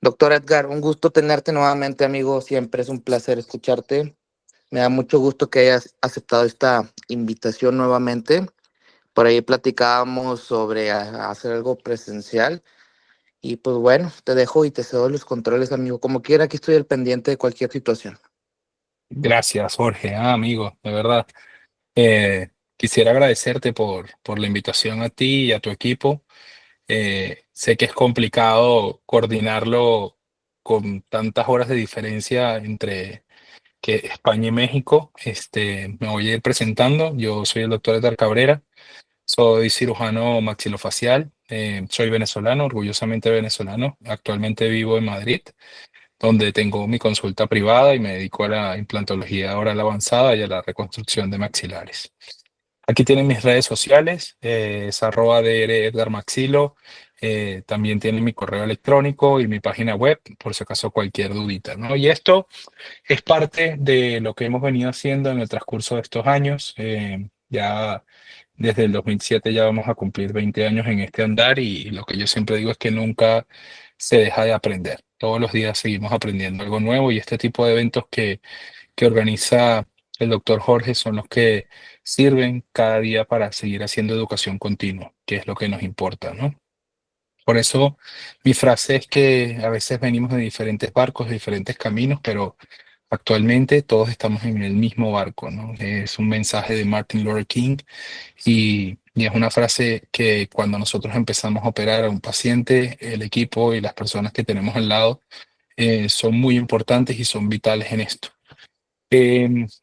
Doctor Edgar, un gusto tenerte nuevamente, amigo. Siempre es un placer escucharte. Me da mucho gusto que hayas aceptado esta invitación nuevamente. Por ahí platicábamos sobre hacer algo presencial. Y pues bueno, te dejo y te cedo los controles, amigo. Como quiera, aquí estoy al pendiente de cualquier situación. Gracias, Jorge. Amigo, de verdad. Quisiera agradecerte por la invitación a ti y a tu equipo. Sé que es complicado coordinarlo con tantas horas de diferencia entre que España y México. Me voy a ir presentando. Yo soy el doctor Edgar Cabrera. Soy cirujano maxilofacial. Soy venezolano, orgullosamente venezolano. Actualmente vivo en Madrid, donde tengo mi consulta privada y me dedico a la implantología oral avanzada y a la reconstrucción de maxilares. Aquí tienen mis redes sociales, es @Edgar Maxilo. También tienen mi correo electrónico y mi página web, por si acaso cualquier dudita, ¿no? Y esto es parte de lo que hemos venido haciendo en el transcurso de estos años. Ya desde el 2007 ya vamos a cumplir 20 años en este andar y lo que yo siempre digo es que nunca se deja de aprender. Todos los días seguimos aprendiendo algo nuevo y este tipo de eventos que organiza el doctor Jorge son los que sirven cada día para seguir haciendo educación continua, que es lo que nos importa, ¿no? Por eso mi frase es que a veces venimos de diferentes barcos, de diferentes caminos, pero actualmente todos estamos en el mismo barco, ¿no? Es un mensaje de Martin Luther King y es una frase que cuando nosotros empezamos a operar a un paciente, el equipo y las personas que tenemos al lado son muy importantes y son vitales en esto.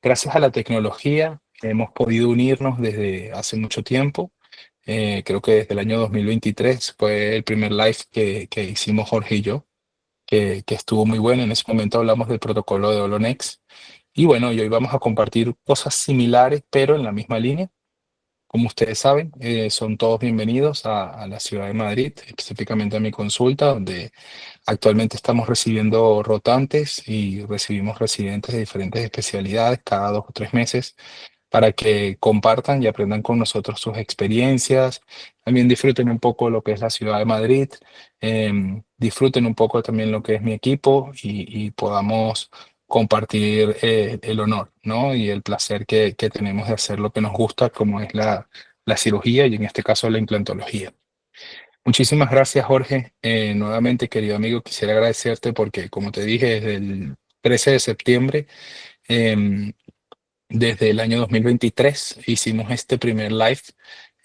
Gracias a la tecnología hemos podido unirnos desde hace mucho tiempo. Creo que desde el año 2023 fue el primer live que hicimos Jorge y yo, que estuvo muy bueno. En ese momento hablamos del protocolo de Olonex. Y bueno, y hoy vamos a compartir cosas similares, pero en la misma línea. Como ustedes saben, son todos bienvenidos a la ciudad de Madrid, específicamente a mi consulta, donde actualmente estamos recibiendo rotantes y recibimos residentes de diferentes especialidades cada 2 o 3 meses para que compartan y aprendan con nosotros sus experiencias. También disfruten un poco lo que es la ciudad de Madrid, disfruten un poco también lo que es mi equipo y podamos compartir el honor, ¿no? Y el placer que tenemos de hacer lo que nos gusta, como es la cirugía y en este caso la implantología. Muchísimas gracias, Jorge. Nuevamente, querido amigo, quisiera agradecerte porque, como te dije, desde el 13 de septiembre, em, desde el año 2023, hicimos este primer live.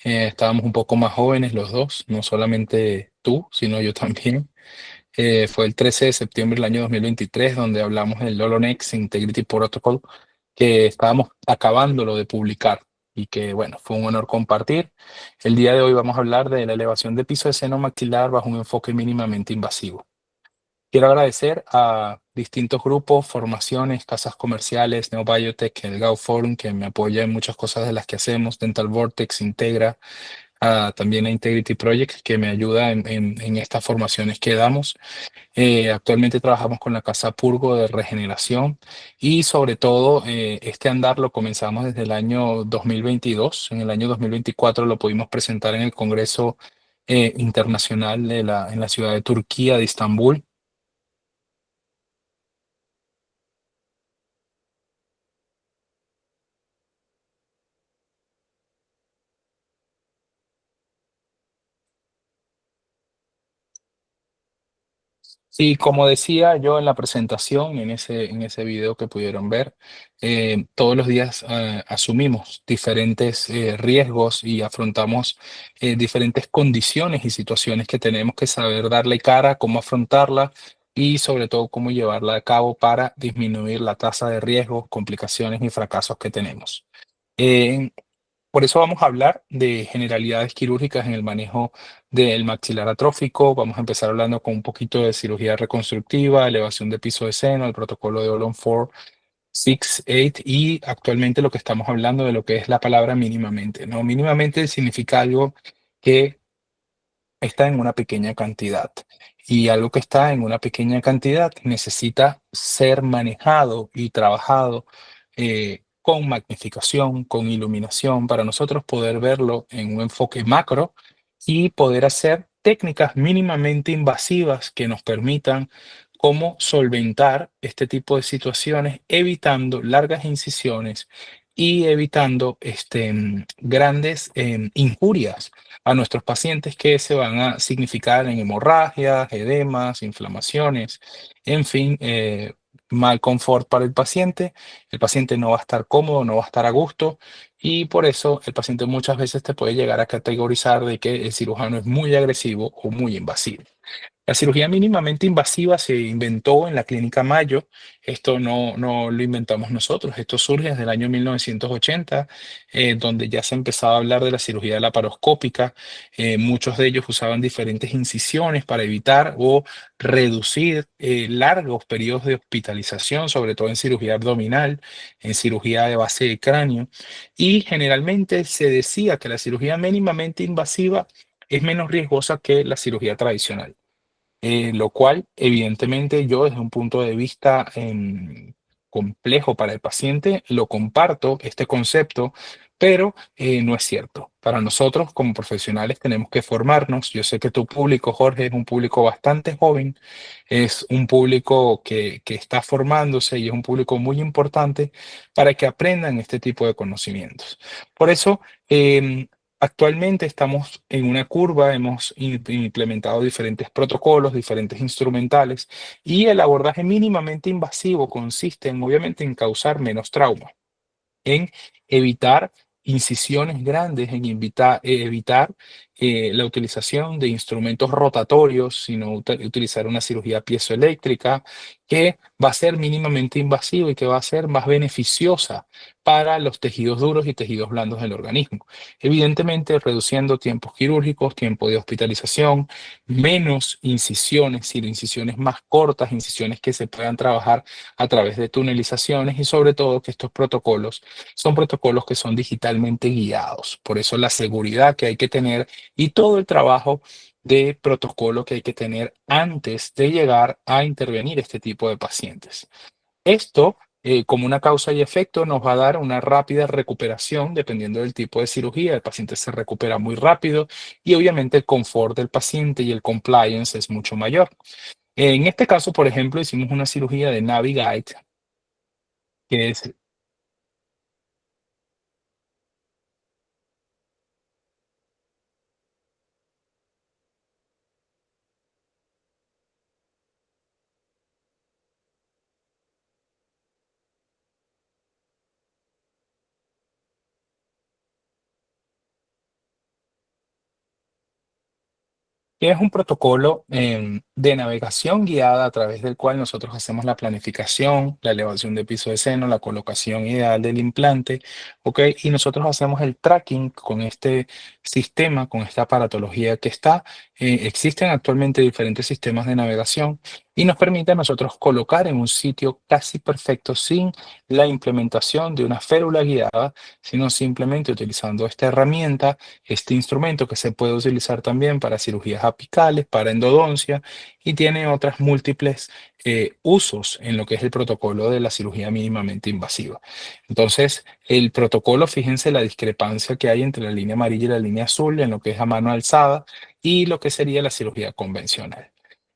Estábamos un poco más jóvenes los dos, no solamente tú, sino yo también. Fue el 13 de septiembre del año 2023 donde hablamos del Olonex Integrity Protocol, que estábamos acabándolo de publicar y que, bueno, fue un honor compartir. El día de hoy vamos a hablar de la elevación de piso de seno maxilar bajo un enfoque mínimamente invasivo. Quiero agradecer a distintos grupos, formaciones, casas comerciales, Neobiotech, el Gao Forum, que me apoya en muchas cosas de las que hacemos, Dental Vortex, Integra, también a Integrity Project, que me ayuda en estas formaciones que damos. Actualmente trabajamos con la Casa Purgo de Regeneración y sobre todo este andar lo comenzamos desde el año 2022. En el año 2024 lo pudimos presentar en el Congreso Internacional en la ciudad de Turquía, de Estambul. Sí, como decía yo en la presentación, en ese video que pudieron ver, todos los días asumimos diferentes riesgos y afrontamos diferentes condiciones y situaciones que tenemos que saber darle cara, cómo afrontarla y sobre todo cómo llevarla a cabo para disminuir la tasa de riesgos, complicaciones y fracasos que tenemos. Eh, por eso vamos a hablar de generalidades quirúrgicas en el manejo del maxilar atrófico. Vamos a empezar hablando con un poquito de cirugía reconstructiva, elevación de piso de seno, el protocolo de Olon 4, 6, 8 y actualmente lo que estamos hablando de lo que es la palabra mínimamente, ¿no? Mínimamente significa algo que está en una pequeña cantidad y algo que está en una pequeña cantidad necesita ser manejado y trabajado con magnificación, con iluminación, para nosotros poder verlo en un enfoque macro y poder hacer técnicas mínimamente invasivas que nos permitan cómo solventar este tipo de situaciones, evitando largas incisiones y evitando grandes injurias a nuestros pacientes que se van a significar en hemorragias, edemas, inflamaciones, en fin, mal confort para el paciente no va a estar cómodo, no va a estar a gusto y por eso el paciente muchas veces te puede llegar a categorizar de que el cirujano es muy agresivo o muy invasivo. La cirugía mínimamente invasiva se inventó en la Clínica Mayo. Esto no lo inventamos nosotros. Esto surge desde el año 1980, donde ya se empezaba a hablar de la cirugía laparoscópica. Muchos de ellos usaban diferentes incisiones para evitar o reducir largos periodos de hospitalización, sobre todo en cirugía abdominal, en cirugía de base de cráneo. Y generalmente se decía que la cirugía mínimamente invasiva es menos riesgosa que la cirugía tradicional, lo cual evidentemente yo desde un punto de vista complejo para el paciente lo comparto, este concepto, pero no es cierto. Para nosotros como profesionales tenemos que formarnos. Yo sé que tu público, Jorge, es un público bastante joven, es un público que está formándose y es un público muy importante para que aprendan este tipo de conocimientos. Por eso, actualmente estamos en una curva, hemos implementado diferentes protocolos, diferentes instrumentales y el abordaje mínimamente invasivo consiste en, obviamente, en causar menos trauma, en evitar incisiones grandes, en evitar la utilización de instrumentos rotatorios, sino utilizar una cirugía piezoeléctrica que va a ser mínimamente invasiva y que va a ser más beneficiosa para los tejidos duros y tejidos blandos del organismo. Evidentemente, reduciendo tiempos quirúrgicos, tiempo de hospitalización, menos incisiones, y incisiones más cortas, incisiones que se puedan trabajar a través de tunelizaciones y sobre todo que estos protocolos son protocolos que son digitalmente guiados. Por eso la seguridad que hay que tener y todo el trabajo de protocolo que hay que tener antes de llegar a intervenir este tipo de pacientes. Esto, como una causa y efecto, nos va a dar una rápida recuperación dependiendo del tipo de cirugía. El paciente se recupera muy rápido y obviamente el confort del paciente y el compliance es mucho mayor. En este caso, por ejemplo, hicimos una cirugía de Naviguide, que es que es un protocolo de navegación guiada a través del cual nosotros hacemos la planificación, la elevación de piso de seno, la colocación ideal del implante, ¿ok? Y nosotros hacemos el tracking con este sistema, con esta aparatología que está. Existen actualmente diferentes sistemas de navegación y nos permite a nosotros colocar en un sitio casi perfecto sin la implementación de una férula guiada, sino simplemente utilizando esta herramienta, este instrumento que se puede utilizar también para cirugías apicales, para endodoncia y tiene otras múltiples usos en lo que es el protocolo de la cirugía mínimamente invasiva. Entonces, el protocolo, fíjense la discrepancia que hay entre la línea amarilla y la línea azul en lo que es a mano alzada y lo que sería la cirugía convencional.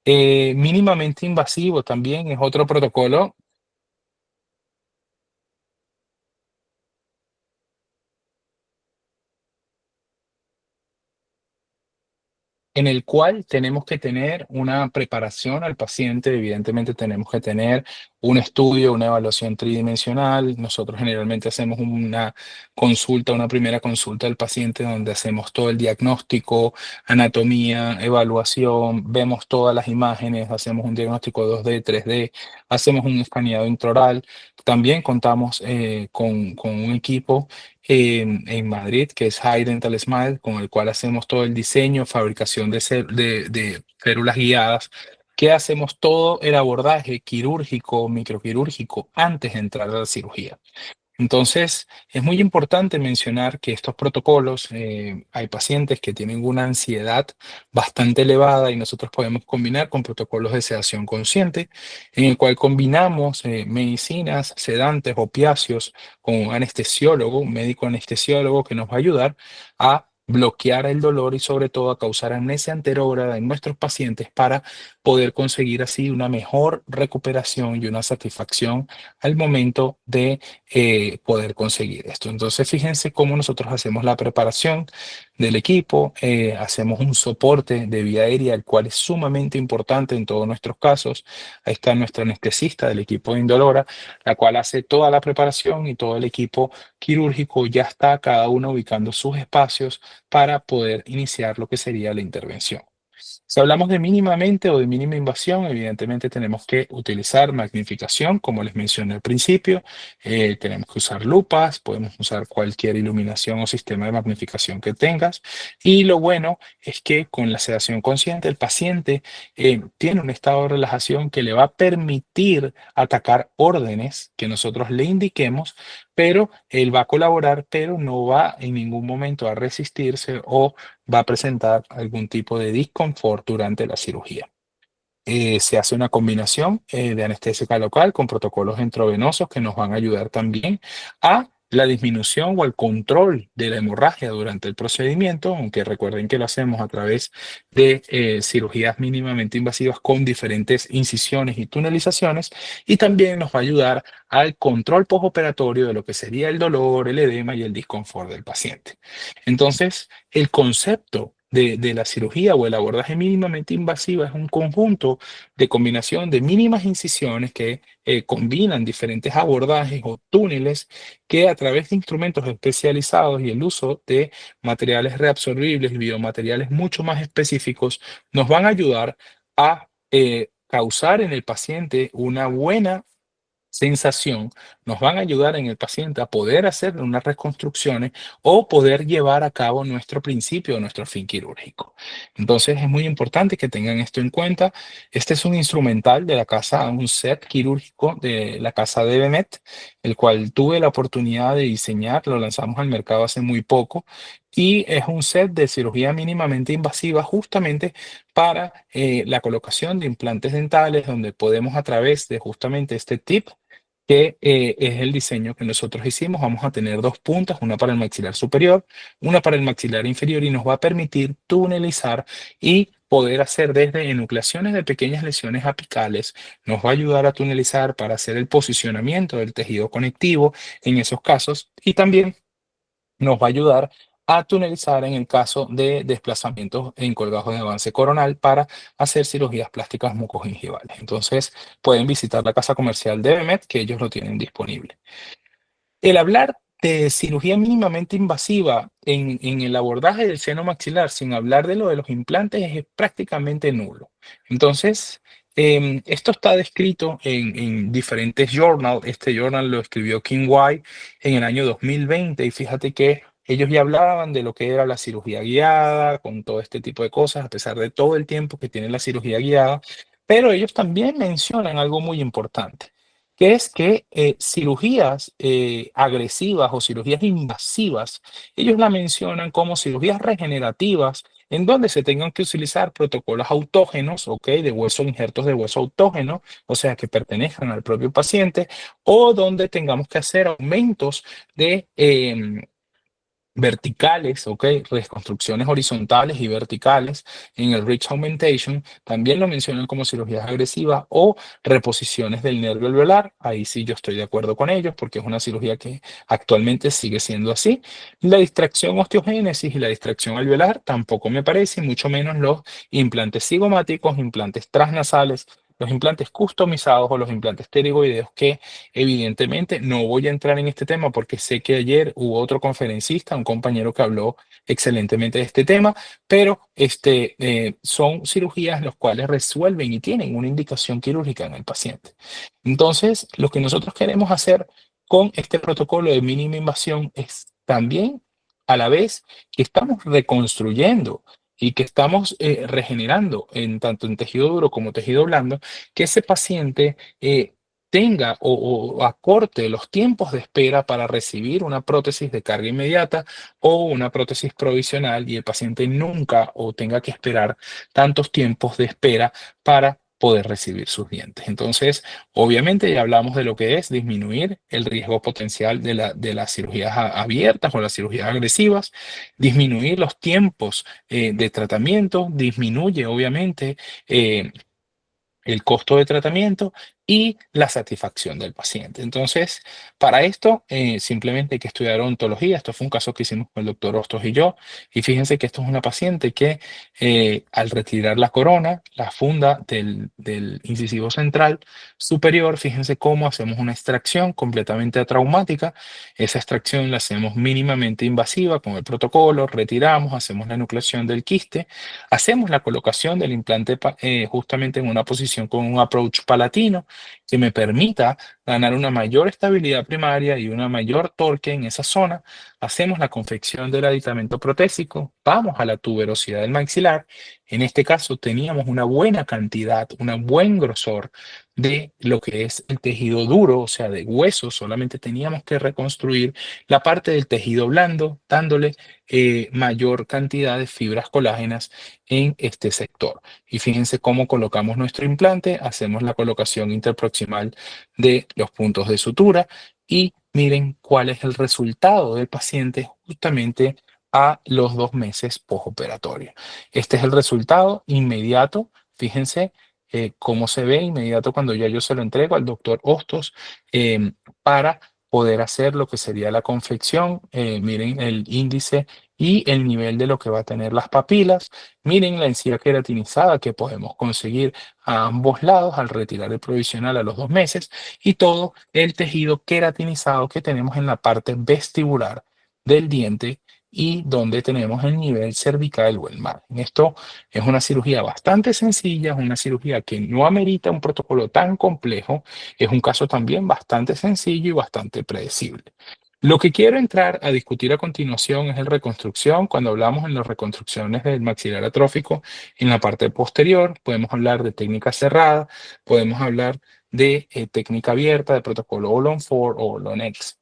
Mínimamente invasivo también es otro protocolo en el cual tenemos que tener una preparación al paciente. Evidentemente tenemos que tener un estudio, una evaluación tridimensional. Nosotros generalmente hacemos una consulta, una primera consulta del paciente donde hacemos todo el diagnóstico, anatomía, evaluación, vemos todas las imágenes, hacemos un diagnóstico 2D, 3D, hacemos un escaneado intraoral. También contamos con un equipo en Madrid, que es High Dental Smile, con el cual hacemos todo el diseño, fabricación de férulas guiadas, que hacemos todo el abordaje quirúrgico, microquirúrgico, antes de entrar a la cirugía. Entonces, es muy importante mencionar que estos protocolos, hay pacientes que tienen una ansiedad bastante elevada y nosotros podemos combinar con protocolos de sedación consciente, en el cual combinamos medicinas, sedantes, opiáceos con un anestesiólogo, un médico anestesiólogo que nos va a ayudar a bloquear el dolor y sobre todo a causar amnesia anterógrada en nuestros pacientes para poder conseguir así una mejor recuperación y una satisfacción al momento de poder conseguir esto. Entonces, fíjense cómo nosotros hacemos la preparación del equipo, hacemos un soporte de vía aérea, el cual es sumamente importante en todos nuestros casos. Ahí está nuestra anestesista del equipo de Indolora, la cual hace toda la preparación y todo el equipo quirúrgico ya está cada uno ubicando sus espacios para poder iniciar lo que sería la intervención. Si hablamos de mínimamente o de mínima invasión, evidentemente tenemos que utilizar magnificación, como les mencioné al principio. Tenemos que usar lupas, podemos usar cualquier iluminación o sistema de magnificación que tengas. Y lo bueno es que con la sedación consciente, el paciente tiene un estado de relajación que le va a permitir atacar órdenes que nosotros le indiquemos, pero él va a colaborar, pero no va en ningún momento a resistirse o va a presentar algún tipo de disconfort durante la cirugía. Se hace una combinación de anestésica local con protocolos intravenosos que nos van a ayudar también a la disminución o al control de la hemorragia durante el procedimiento, aunque recuerden que lo hacemos a través de cirugías mínimamente invasivas con diferentes incisiones y tunelizaciones, y también nos va a ayudar al control postoperatorio de lo que sería el dolor, el edema y el disconfort del paciente. Entonces, el concepto de la cirugía o el abordaje mínimamente invasiva es un conjunto de combinación de mínimas incisiones que combinan diferentes abordajes o túneles que a través de instrumentos especializados y el uso de materiales reabsorbibles y biomateriales mucho más específicos nos van a ayudar a causar en el paciente una buena sensación, nos van a ayudar en el paciente a poder hacer unas reconstrucciones o poder llevar a cabo nuestro principio, nuestro fin quirúrgico. Entonces es muy importante que tengan esto en cuenta. Este es un instrumental de la casa, un set quirúrgico de la casa de Bemet, el cual tuve la oportunidad de diseñar, lo lanzamos al mercado hace muy poco. Y es un set de cirugía mínimamente invasiva justamente para la colocación de implantes dentales, donde podemos a través de justamente este tip que es el diseño que nosotros hicimos. Vamos a tener dos puntas, una para el maxilar superior, una para el maxilar inferior, y nos va a permitir tunelizar y poder hacer desde enucleaciones de pequeñas lesiones apicales. Nos va a ayudar a tunelizar para hacer el posicionamiento del tejido conectivo en esos casos, y también nos va a ayudar a tunelizar en el caso de desplazamientos en colgajos de avance coronal para hacer cirugías plásticas mucogingivales. Entonces, pueden visitar la casa comercial de Bemet, que ellos lo tienen disponible. El hablar de cirugía mínimamente invasiva en el abordaje del seno maxilar, sin hablar de lo de los implantes, es prácticamente nulo. Entonces, esto está descrito en diferentes journals. Este journal lo escribió King White en el año 2020, y fíjate que ellos ya hablaban de lo que era la cirugía guiada, con todo este tipo de cosas, a pesar de todo el tiempo que tiene la cirugía guiada, pero ellos también mencionan algo muy importante, que es que cirugías agresivas o cirugías invasivas, ellos la mencionan como cirugías regenerativas, en donde se tengan que utilizar protocolos autógenos, ¿ok? De hueso, injertos de hueso autógeno, o sea, que pertenezcan al propio paciente, o donde tengamos que hacer aumentos de verticales, ¿ok? Reconstrucciones horizontales y verticales en el Ridge Augmentation. También lo mencionan como cirugías agresivas o reposiciones del nervio alveolar. Ahí sí yo estoy de acuerdo con ellos, porque es una cirugía que actualmente sigue siendo así. La distracción osteogénesis y la distracción alveolar tampoco me parece, y mucho menos los implantes cigomáticos, implantes transnasales, los implantes customizados o los implantes pterigoideos, que evidentemente no voy a entrar en este tema porque sé que ayer hubo otro conferencista, un compañero que habló excelentemente de este tema, pero son cirugías las cuales resuelven y tienen una indicación quirúrgica en el paciente. Entonces, lo que nosotros queremos hacer con este protocolo de mínima invasión es también, a la vez que estamos reconstruyendo y que estamos regenerando en tanto en tejido duro como tejido blando, que ese paciente tenga o acorte los tiempos de espera para recibir una prótesis de carga inmediata o una prótesis provisional, y el paciente nunca o tenga que esperar tantos tiempos de espera para poder recibir sus dientes. Entonces, obviamente ya hablamos de lo que es disminuir el riesgo potencial de las cirugías abiertas o las cirugías agresivas, disminuir los tiempos de tratamiento, disminuye obviamente el costo de tratamiento y la satisfacción del paciente. Entonces, para esto, simplemente hay que estudiar odontología. Esto fue un caso que hicimos con el doctor Hostos y yo. Y fíjense que esto es una paciente que al retirar la corona, la funda del incisivo central superior, fíjense cómo hacemos una extracción completamente atraumática. Esa extracción la hacemos mínimamente invasiva con el protocolo, retiramos, hacemos la enucleación del quiste, hacemos la colocación del implante justamente en una posición con un approach palatino que me permita ganar una mayor estabilidad primaria y una mayor torque en esa zona. Hacemos la confección del aditamento protésico, vamos a la tuberosidad del maxilar. En este caso teníamos una buena cantidad, un buen grosor de lo que es el tejido duro, o sea, de hueso. Solamente teníamos que reconstruir la parte del tejido blando, dándole mayor cantidad de fibras colágenas en este sector. Y fíjense cómo colocamos nuestro implante, hacemos la colocación interproximal de los puntos de sutura y miren cuál es el resultado del paciente justamente a los 2 meses postoperatorio. Este es el resultado inmediato. Fíjense cómo se ve inmediato cuando ya yo se lo entrego al doctor Hostos para poder hacer lo que sería la confección. Miren el índice y el nivel de lo que va a tener las papilas. Miren la encía queratinizada que podemos conseguir a ambos lados al retirar el provisional a los 2 meses y todo el tejido queratinizado que tenemos en la parte vestibular del diente y donde tenemos el nivel cervical o el margen. Esto es una cirugía bastante sencilla, es una cirugía que no amerita un protocolo tan complejo, es un caso también bastante sencillo y bastante predecible. Lo que quiero entrar a discutir a continuación es la reconstrucción. Cuando hablamos en las reconstrucciones del maxilar atrófico, en la parte posterior, podemos hablar de técnica cerrada, podemos hablar de técnica abierta, de protocolo Olon-4 o Olon-X.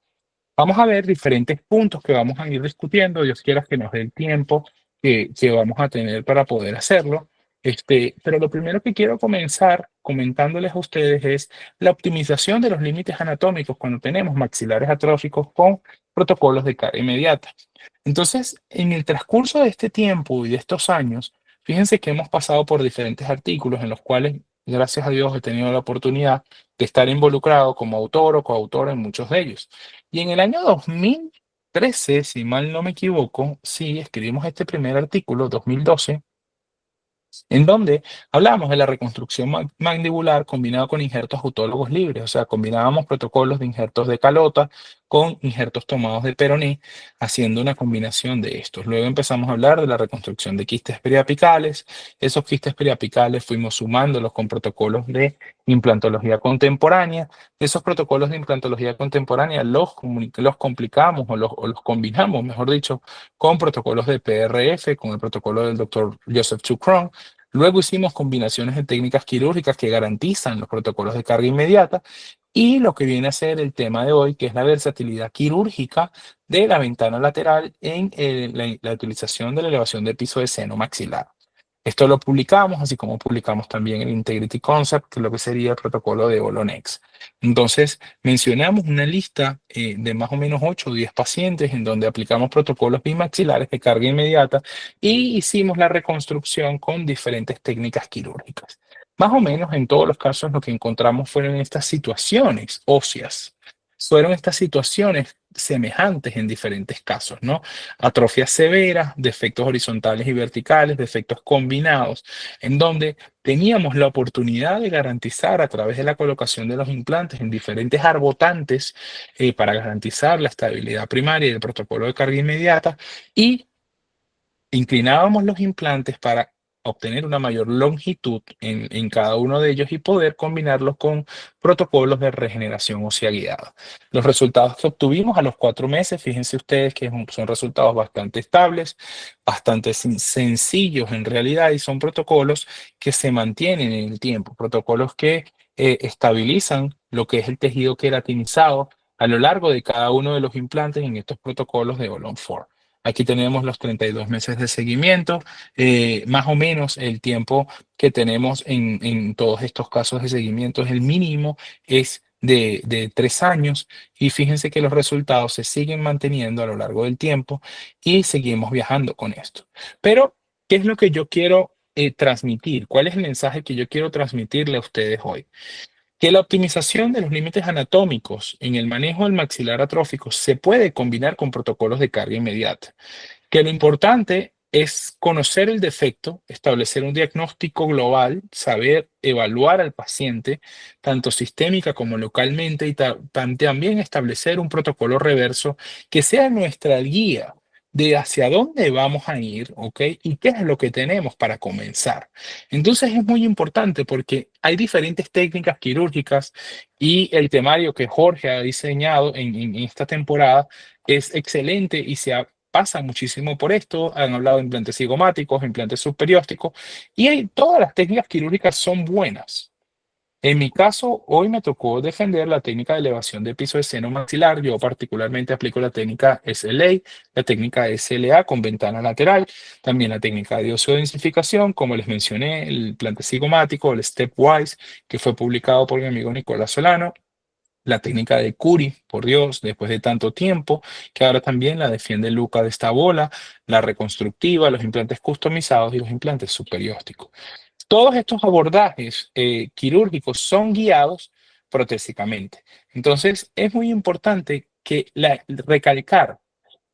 Vamos a ver diferentes puntos que vamos a ir discutiendo. Dios quiera que nos dé el tiempo que vamos a tener para poder hacerlo. Pero lo primero que quiero comenzar comentándoles a ustedes es la optimización de los límites anatómicos cuando tenemos maxilares atróficos con protocolos de carga inmediata. Entonces, en el transcurso de este tiempo y de estos años, fíjense que hemos pasado por diferentes artículos en los cuales, gracias a Dios, he tenido la oportunidad de estar involucrado como autor o coautor en muchos de ellos. Y en el año 2013, si mal no me equivoco, sí, escribimos este primer artículo, 2012, en donde hablábamos de la reconstrucción mandibular combinado con injertos autólogos libres, o sea, combinábamos protocolos de injertos de calota con injertos tomados de peroné, haciendo una combinación de estos. Luego empezamos a hablar de la reconstrucción de quistes periapicales. Esos quistes periapicales fuimos sumándolos con protocolos de implantología contemporánea. Esos protocolos de implantología contemporánea los complicamos o los combinamos, mejor dicho, con protocolos de PRF, con el protocolo del doctor Joseph Chukron. Luego hicimos combinaciones de técnicas quirúrgicas que garantizan los protocolos de carga inmediata y lo que viene a ser el tema de hoy, que es la versatilidad quirúrgica de la ventana lateral en la utilización de la elevación del piso de seno maxilar. Esto lo publicamos, así como publicamos también el Integrity Concept, que es lo que sería el protocolo de Olonex. Entonces, mencionamos una lista de más o menos 8 o 10 pacientes en donde aplicamos protocolos bimaxilares de carga inmediata y hicimos la reconstrucción con diferentes técnicas quirúrgicas. Más o menos en todos los casos lo que encontramos fueron estas situaciones óseas. Fueron estas situaciones semejantes en diferentes casos, ¿no? Atrofias severas, defectos horizontales y verticales, defectos combinados, en donde teníamos la oportunidad de garantizar a través de la colocación de los implantes en diferentes arbotantes para garantizar la estabilidad primaria del protocolo de carga inmediata y inclinábamos los implantes para obtener una mayor longitud en cada uno de ellos y poder combinarlos con protocolos de regeneración ósea guiada. Los resultados que obtuvimos a los 4 meses, fíjense ustedes que son resultados bastante estables, bastante sencillos en realidad y son protocolos que se mantienen en el tiempo, protocolos que estabilizan lo que es el tejido queratinizado a lo largo de cada uno de los implantes en estos protocolos de Olon 4. Aquí tenemos los 32 meses de seguimiento, más o menos el tiempo que tenemos en todos estos casos de seguimiento, el mínimo es de 3 años y fíjense que los resultados se siguen manteniendo a lo largo del tiempo y seguimos viajando con esto. Pero, ¿qué es lo que yo quiero transmitir? ¿Cuál es el mensaje que yo quiero transmitirle a ustedes hoy? Que la optimización de los límites anatómicos en el manejo del maxilar atrófico se puede combinar con protocolos de carga inmediata, que lo importante es conocer el defecto, establecer un diagnóstico global, saber evaluar al paciente, tanto sistémica como localmente, y también establecer un protocolo reverso que sea nuestra guía de hacia dónde vamos a ir, ¿ok? Y qué es lo que tenemos para comenzar. Entonces es muy importante porque hay diferentes técnicas quirúrgicas y el temario que Jorge ha diseñado en esta temporada es excelente y pasa muchísimo por esto. Han hablado de implantes cigomáticos, implantes subperiósticos y todas las técnicas quirúrgicas son buenas. En mi caso, hoy me tocó defender la técnica de elevación de piso de seno maxilar. Yo particularmente aplico la técnica SLA, la técnica SLA con ventana lateral, también la técnica de oseodensificación, como les mencioné, el implante cigomático, el Stepwise, que fue publicado por mi amigo Nicolás Solano, la técnica de Curi, por Dios, después de tanto tiempo, que ahora también la defiende Luca de esta bola, la reconstructiva, los implantes customizados y los implantes superiósticos. Todos estos abordajes quirúrgicos son guiados protésicamente. Entonces, es muy importante recalcar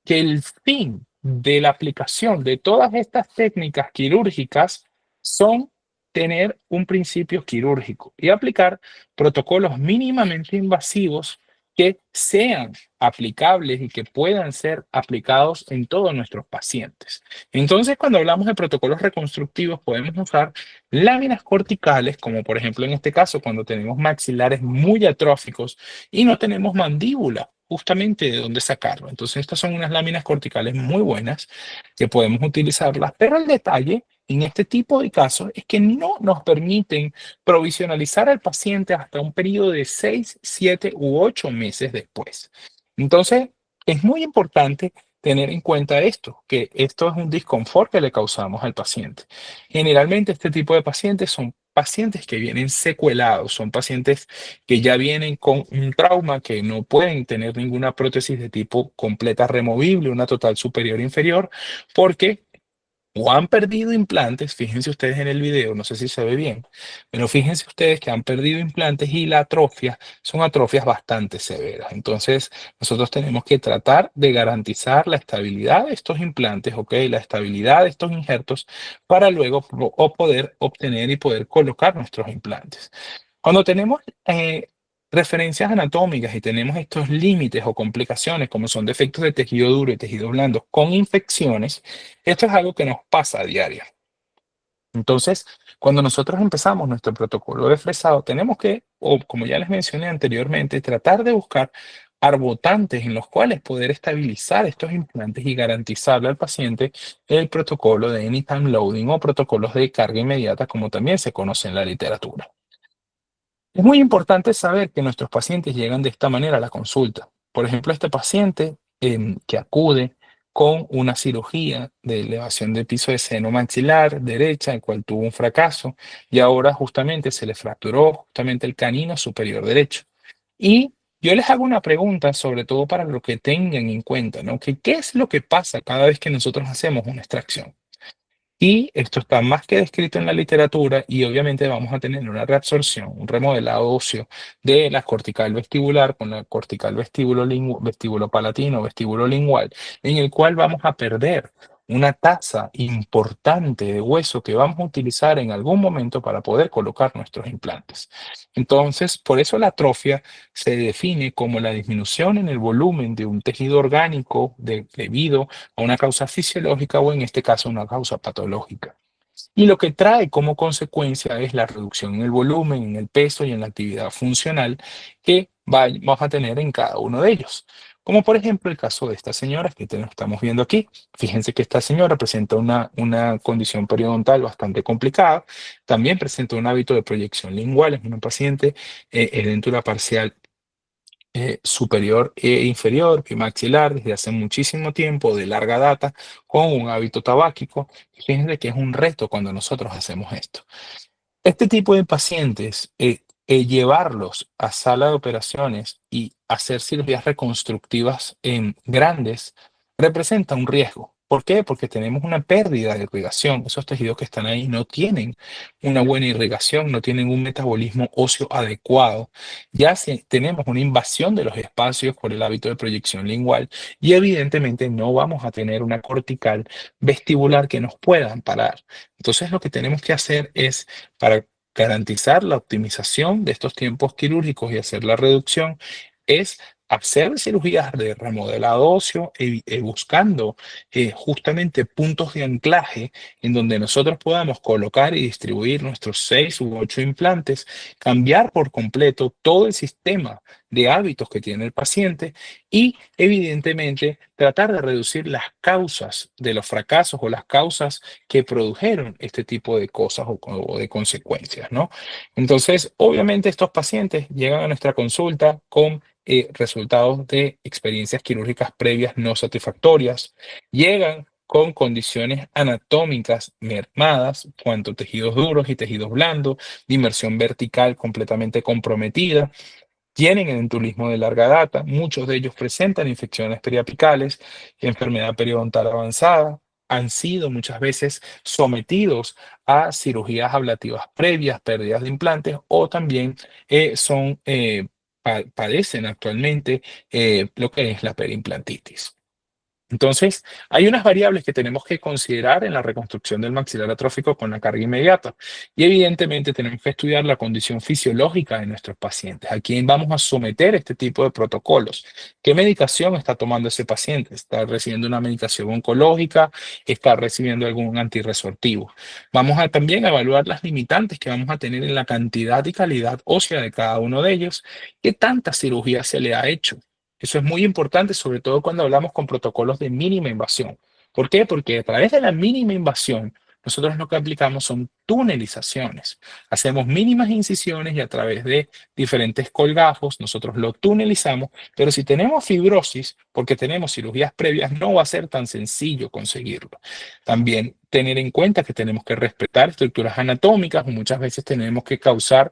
que el fin de la aplicación de todas estas técnicas quirúrgicas son tener un principio quirúrgico y aplicar protocolos mínimamente invasivos que sean aplicables y que puedan ser aplicados en todos nuestros pacientes. Entonces, cuando hablamos de protocolos reconstructivos, podemos usar láminas corticales, como por ejemplo en este caso, cuando tenemos maxilares muy atróficos y no tenemos mandíbula justamente de dónde sacarlo. Entonces, estas son unas láminas corticales muy buenas que podemos utilizarlas, pero el detalle en este tipo de casos es que no nos permiten provisionalizar al paciente hasta un periodo de 6, 7 u 8 meses después. Entonces, es muy importante tener en cuenta esto, que esto es un disconfort que le causamos al paciente. Generalmente este tipo de pacientes son pacientes que vienen secuelados, son pacientes que ya vienen con un trauma, que no pueden tener ninguna prótesis de tipo completa removible, una total superior o inferior, porque o han perdido implantes, fíjense ustedes en el video, no sé si se ve bien, pero fíjense ustedes que han perdido implantes y la atrofia son atrofias bastante severas. Entonces, nosotros tenemos que tratar de garantizar la estabilidad de estos implantes, ¿ok? La estabilidad de estos injertos para luego poder obtener y poder colocar nuestros implantes. Cuando tenemos referencias anatómicas y tenemos estos límites o complicaciones como son defectos de tejido duro y tejido blando con infecciones, esto es algo que nos pasa a diario. Entonces, cuando nosotros empezamos nuestro protocolo de fresado, tenemos que, o como ya les mencioné anteriormente, tratar de buscar arbotantes en los cuales poder estabilizar estos implantes y garantizarle al paciente el protocolo de anytime loading o protocolos de carga inmediata, como también se conoce en la literatura. Es muy importante saber que nuestros pacientes llegan de esta manera a la consulta. Por ejemplo, este paciente que acude con una cirugía de elevación de piso de seno maxilar derecha, el cual tuvo un fracaso, y ahora justamente se le fracturó justamente el canino superior derecho. Y yo les hago una pregunta, sobre todo para lo que tengan en cuenta, ¿no? Que, ¿qué es lo que pasa cada vez que nosotros hacemos una extracción? Y esto está más que descrito en la literatura y obviamente vamos a tener una reabsorción, un remodelado óseo de la cortical vestibular con la cortical vestíbulo palatino, vestíbulo lingual, en el cual vamos a perder una tasa importante de hueso que vamos a utilizar en algún momento para poder colocar nuestros implantes. Entonces, por eso la atrofia se define como la disminución en el volumen de un tejido orgánico debido a una causa fisiológica o en este caso una causa patológica. Y lo que trae como consecuencia es la reducción en el volumen, en el peso y en la actividad funcional que vamos a tener en cada uno de ellos. Como por ejemplo el caso de esta señora que estamos viendo aquí. Fíjense que esta señora presenta una condición periodontal bastante complicada. También presenta un hábito de proyección lingual. Es una paciente de dentura parcial superior e inferior y maxilar desde hace muchísimo tiempo, de larga data, con un hábito tabáquico. Fíjense que es un reto cuando nosotros hacemos esto. Este tipo de pacientes, llevarlos a sala de operaciones y hacer cirugías reconstructivas en grandes representa un riesgo. ¿Por qué? Porque tenemos una pérdida de irrigación. Esos tejidos que están ahí no tienen una buena irrigación, no tienen un metabolismo óseo adecuado. Ya si tenemos una invasión de los espacios por el hábito de proyección lingual y evidentemente no vamos a tener una cortical vestibular que nos pueda amparar. Entonces lo que tenemos que hacer es, para garantizar la optimización de estos tiempos quirúrgicos y hacer la reducción, es hacer cirugías de remodelado óseo, buscando justamente puntos de anclaje en donde nosotros podamos colocar y distribuir nuestros 6 u 8 implantes, cambiar por completo todo el sistema de hábitos que tiene el paciente y evidentemente tratar de reducir las causas de los fracasos o las causas que produjeron este tipo de cosas o de consecuencias, ¿no? Entonces, obviamente estos pacientes llegan a nuestra consulta con resultados de experiencias quirúrgicas previas no satisfactorias, llegan con condiciones anatómicas mermadas, cuanto tejidos duros y tejidos blandos, de inmersión vertical completamente comprometida, tienen endotulismo de larga data, muchos de ellos presentan infecciones periapicales, enfermedad periodontal avanzada, han sido muchas veces sometidos a cirugías ablativas previas, pérdidas de implantes o también padecen actualmente lo que es la periimplantitis. Entonces, hay unas variables que tenemos que considerar en la reconstrucción del maxilar atrófico con la carga inmediata. Y evidentemente tenemos que estudiar la condición fisiológica de nuestros pacientes. ¿A quién vamos a someter este tipo de protocolos? ¿Qué medicación está tomando ese paciente? ¿Está recibiendo una medicación oncológica? ¿Está recibiendo algún antirresortivo? Vamos a también evaluar las limitantes que vamos a tener en la cantidad y calidad ósea de cada uno de ellos. ¿Qué tanta cirugía se le ha hecho? Eso es muy importante, sobre todo cuando hablamos con protocolos de mínima invasión. ¿Por qué? Porque a través de la mínima invasión, nosotros lo que aplicamos son tunelizaciones. Hacemos mínimas incisiones y a través de diferentes colgajos nosotros lo tunelizamos, pero si tenemos fibrosis, porque tenemos cirugías previas, no va a ser tan sencillo conseguirlo. También tener en cuenta que tenemos que respetar estructuras anatómicas, muchas veces tenemos que causar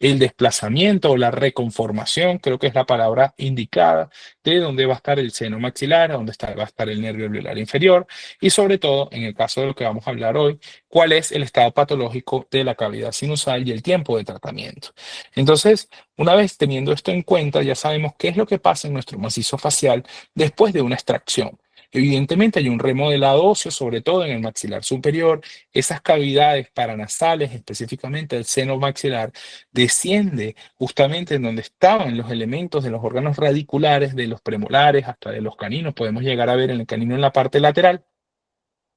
el desplazamiento o la reconformación, creo que es la palabra indicada, de dónde va a estar el seno maxilar, va a estar el nervio alveolar inferior y sobre todo, en el caso de lo que vamos a hablar hoy, cuál es el estado patológico de la cavidad sinusal y el tiempo de tratamiento. Entonces, una vez teniendo esto en cuenta, ya sabemos qué es lo que pasa en nuestro macizo facial después de una extracción. Evidentemente hay un remodelado óseo, sobre todo en el maxilar superior, esas cavidades paranasales, específicamente el seno maxilar, desciende justamente en donde estaban los elementos de los órganos radiculares, de los premolares, hasta de los caninos. Podemos llegar a ver en el canino en la parte lateral.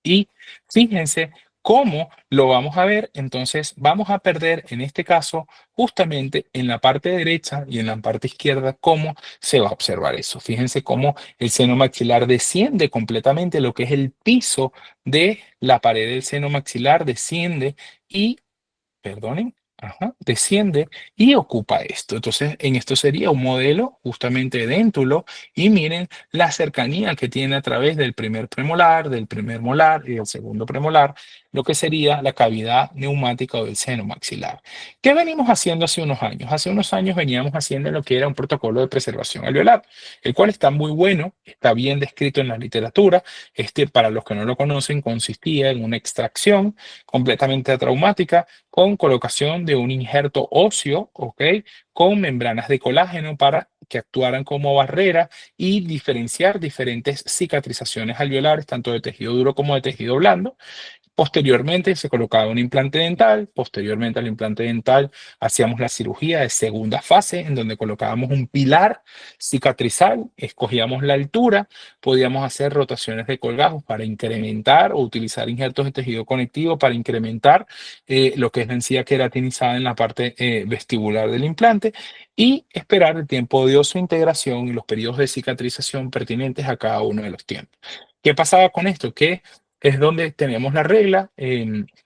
Y fíjense cómo lo vamos a ver. Entonces vamos a perder en este caso justamente en la parte derecha y en la parte izquierda cómo se va a observar eso. Fíjense cómo el seno maxilar desciende completamente, lo que es el piso de la pared del seno maxilar desciende y perdonen, desciende y ocupa esto. Entonces, en esto sería un modelo justamente de déntulo y miren la cercanía que tiene a través del primer premolar, del primer molar y del segundo premolar, lo que sería la cavidad neumática o del seno maxilar. ¿Qué venimos haciendo hace unos años? Hace unos años veníamos haciendo lo que era un protocolo de preservación alveolar, el cual está muy bueno, está bien descrito en la literatura. Para los que no lo conocen, consistía en una extracción completamente traumática con colocación de un injerto óseo, ¿ok? Con membranas de colágeno para que actuaran como barrera y diferenciar diferentes cicatrizaciones alveolares, tanto de tejido duro como de tejido blando. Posteriormente se colocaba un implante dental, posteriormente al implante dental hacíamos la cirugía de segunda fase en donde colocábamos un pilar cicatrizal, escogíamos la altura, podíamos hacer rotaciones de colgajos para incrementar o utilizar injertos de tejido conectivo para incrementar lo que es la encía queratinizada en la parte vestibular del implante y esperar el tiempo de integración y los periodos de cicatrización pertinentes a cada uno de los tiempos. ¿Qué pasaba con esto? Que es donde tenemos la regla,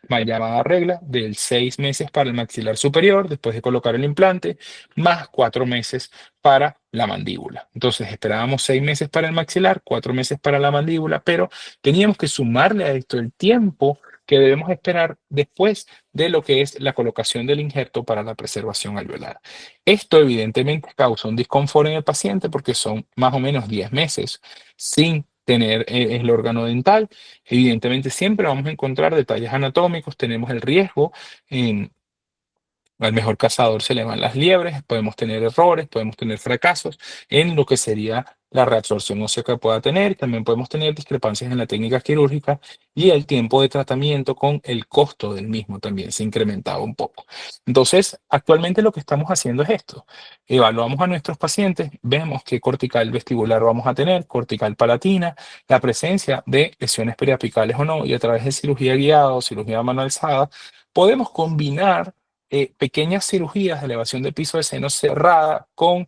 mal llamada regla, del 6 meses para el maxilar superior, después de colocar el implante, más 4 meses para la mandíbula. Entonces esperábamos 6 meses para el maxilar, 4 meses para la mandíbula, pero teníamos que sumarle a esto el tiempo que debemos esperar después de lo que es la colocación del injerto para la preservación alveolar. Esto evidentemente causa un disconfort en el paciente porque son más o menos 10 meses sin tener el órgano dental. Evidentemente siempre vamos a encontrar detalles anatómicos, tenemos el riesgo en al mejor cazador se le van las liebres, podemos tener errores, podemos tener fracasos en lo que sería la reabsorción ósea que pueda tener. También podemos tener discrepancias en la técnica quirúrgica y el tiempo de tratamiento con el costo del mismo también se incrementaba un poco. Entonces, actualmente lo que estamos haciendo es esto. Evaluamos a nuestros pacientes, vemos qué cortical vestibular vamos a tener, cortical palatina, la presencia de lesiones periapicales o no, y a través de cirugía guiada o cirugía mano alzada, podemos combinar pequeñas cirugías de elevación de piso de seno cerrada con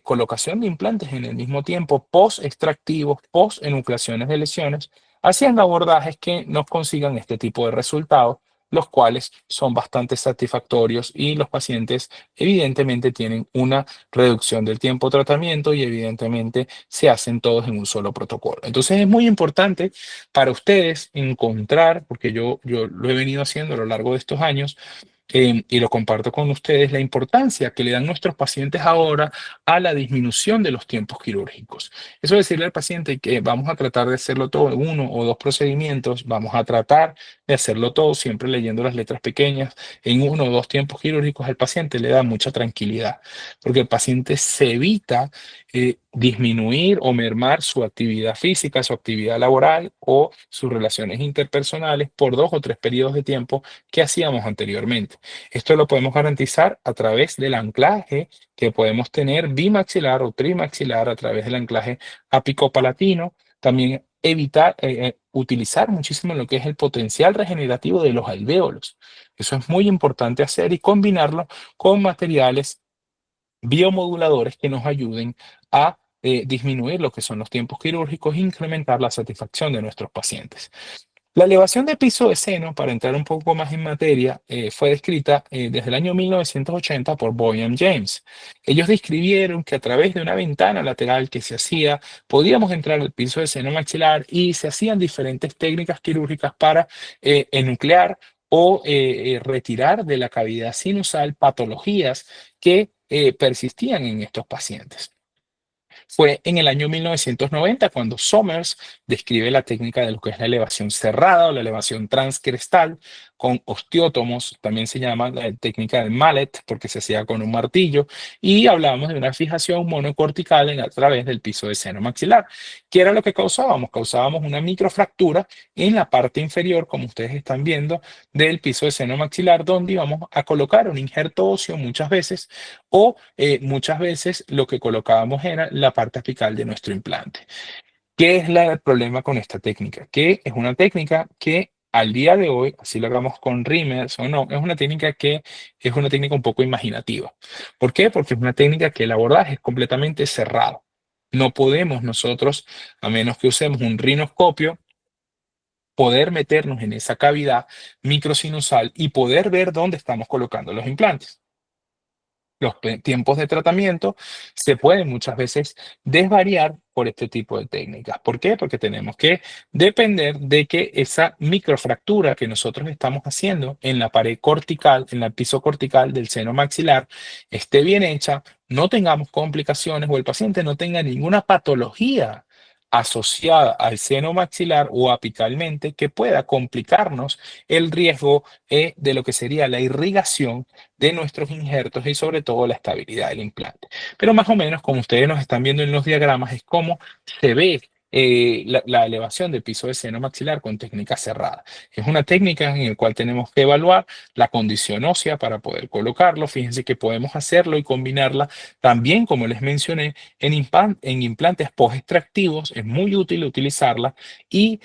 colocación de implantes en el mismo tiempo, post-extractivos, post-enucleaciones de lesiones, haciendo abordajes que nos consigan este tipo de resultados, los cuales son bastante satisfactorios y los pacientes evidentemente tienen una reducción del tiempo de tratamiento y evidentemente se hacen todos en un solo protocolo. Entonces es muy importante para ustedes encontrar, porque yo lo he venido haciendo a lo largo de estos años, y lo comparto con ustedes, la importancia que le dan nuestros pacientes ahora a la disminución de los tiempos quirúrgicos. Eso es decirle al paciente que vamos a tratar de hacerlo todo en 1 o 2 procedimientos, vamos a tratar de hacerlo todo siempre leyendo las letras pequeñas, en 1 o 2 tiempos quirúrgicos. Al paciente le da mucha tranquilidad, porque el paciente se evita disminuir o mermar su actividad física, su actividad laboral o sus relaciones interpersonales por 2 o 3 periodos de tiempo que hacíamos anteriormente. Esto lo podemos garantizar a través del anclaje que podemos tener bimaxilar o trimaxilar a través del anclaje apicopalatino. También evitar, utilizar muchísimo lo que es el potencial regenerativo de los alvéolos. Eso es muy importante hacer y combinarlo con materiales biomoduladores que nos ayuden a disminuir lo que son los tiempos quirúrgicos e incrementar la satisfacción de nuestros pacientes. La elevación de piso de seno, para entrar un poco más en materia, fue descrita desde el año 1980 por Boyan James. Ellos describieron que a través de una ventana lateral que se hacía, podíamos entrar al piso de seno maxilar y se hacían diferentes técnicas quirúrgicas para enuclear o retirar de la cavidad sinusal patologías que persistían en estos pacientes. Fue en el año 1990 cuando Somers describe la técnica de lo que es la elevación cerrada o la elevación transcrestal con osteótomos, también se llama la técnica del mallet porque se hacía con un martillo, y hablábamos de una fijación monocortical a través del piso de seno maxilar. ¿Qué era lo que causábamos? Causábamos una microfractura en la parte inferior, como ustedes están viendo, del piso de seno maxilar, donde íbamos a colocar un injerto óseo muchas veces o muchas veces lo que colocábamos era la parte apical de nuestro implante. ¿Qué es el problema con esta técnica? Que es una técnica que al día de hoy, así lo hagamos con rímels o no, es una técnica que es una técnica un poco imaginativa. ¿Por qué? Porque es una técnica que el abordaje es completamente cerrado. No podemos nosotros, a menos que usemos un rinoscopio, poder meternos en esa cavidad microsinusal y poder ver dónde estamos colocando los implantes. Los tiempos de tratamiento se pueden muchas veces desvariar por este tipo de técnicas. ¿Por qué? Porque tenemos que depender de que esa microfractura que nosotros estamos haciendo en la pared cortical, en el piso cortical del seno maxilar, esté bien hecha, no tengamos complicaciones o el paciente no tenga ninguna patología asociada al seno maxilar o apicalmente que pueda complicarnos el riesgo de lo que sería la irrigación de nuestros injertos y sobre todo la estabilidad del implante. Pero más o menos, como ustedes nos están viendo en los diagramas, es cómo se ve la elevación del piso de seno maxilar con técnica cerrada. Es una técnica en la cual tenemos que evaluar la condición ósea para poder colocarlo. Fíjense que podemos hacerlo y combinarla también, como les mencioné, en implantes post-extractivos. Es muy útil utilizarla y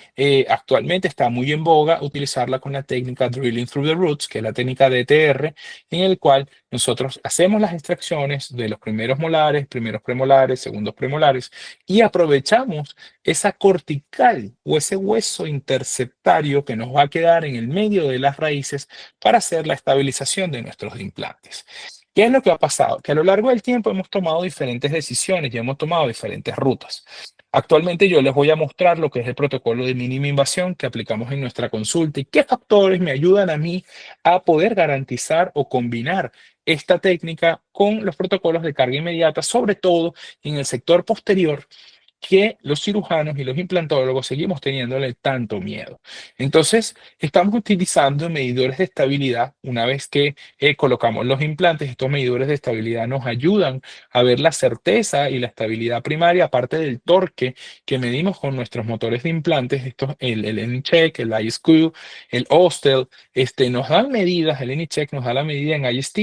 actualmente está muy en boga utilizarla con la técnica Drilling Through the Roots, que es la técnica DTR, en el cual nosotros hacemos las extracciones de los primeros molares, primeros premolares, segundos premolares y aprovechamos esa cortical o ese hueso interceptario que nos va a quedar en el medio de las raíces para hacer la estabilización de nuestros implantes. ¿Qué es lo que ha pasado? Que a lo largo del tiempo hemos tomado diferentes decisiones y hemos tomado diferentes rutas. Actualmente yo les voy a mostrar lo que es el protocolo de mínima invasión que aplicamos en nuestra consulta y qué factores me ayudan a mí a poder garantizar o combinar esta técnica con los protocolos de carga inmediata, sobre todo en el sector posterior, que los cirujanos y los implantólogos seguimos teniéndole tanto miedo. Entonces, estamos utilizando medidores de estabilidad. Una vez que colocamos los implantes, estos medidores de estabilidad nos ayudan a ver la certeza y la estabilidad primaria, aparte del torque que medimos con nuestros motores de implantes, estos, el AnyCheck, el iSQ, el Ostel, nos dan medidas, el AnyCheck nos da la medida en IST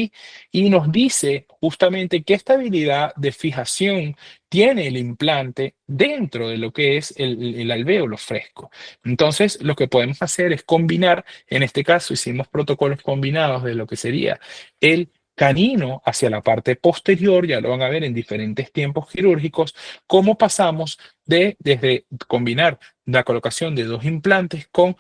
y nos dice justamente qué estabilidad de fijación tiene el implante dentro de lo que es el alvéolo fresco. Entonces, lo que podemos hacer es combinar, en este caso hicimos protocolos combinados de lo que sería el canino hacia la parte posterior, ya lo van a ver en diferentes tiempos quirúrgicos, cómo pasamos desde combinar la colocación de dos implantes con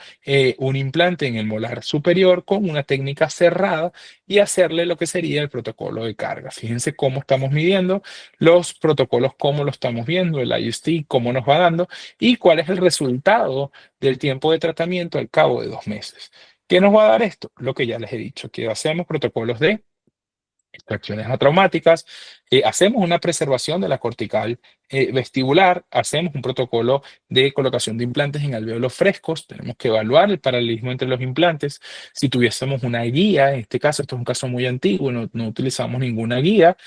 un implante en el molar superior con una técnica cerrada y hacerle lo que sería el protocolo de carga. Fíjense cómo estamos midiendo los protocolos, cómo lo estamos viendo, el IST, cómo nos va dando y cuál es el resultado del tiempo de tratamiento al cabo de 2 meses. ¿Qué nos va a dar esto? Lo que ya les he dicho, que hacemos protocolos de extracciones atraumáticas, hacemos una preservación de la cortical vestibular, hacemos un protocolo de colocación de implantes en alvéolos frescos, tenemos que evaluar el paralelismo entre los implantes. Si tuviésemos una guía, en este caso, esto es un caso muy antiguo, no utilizamos ninguna guía,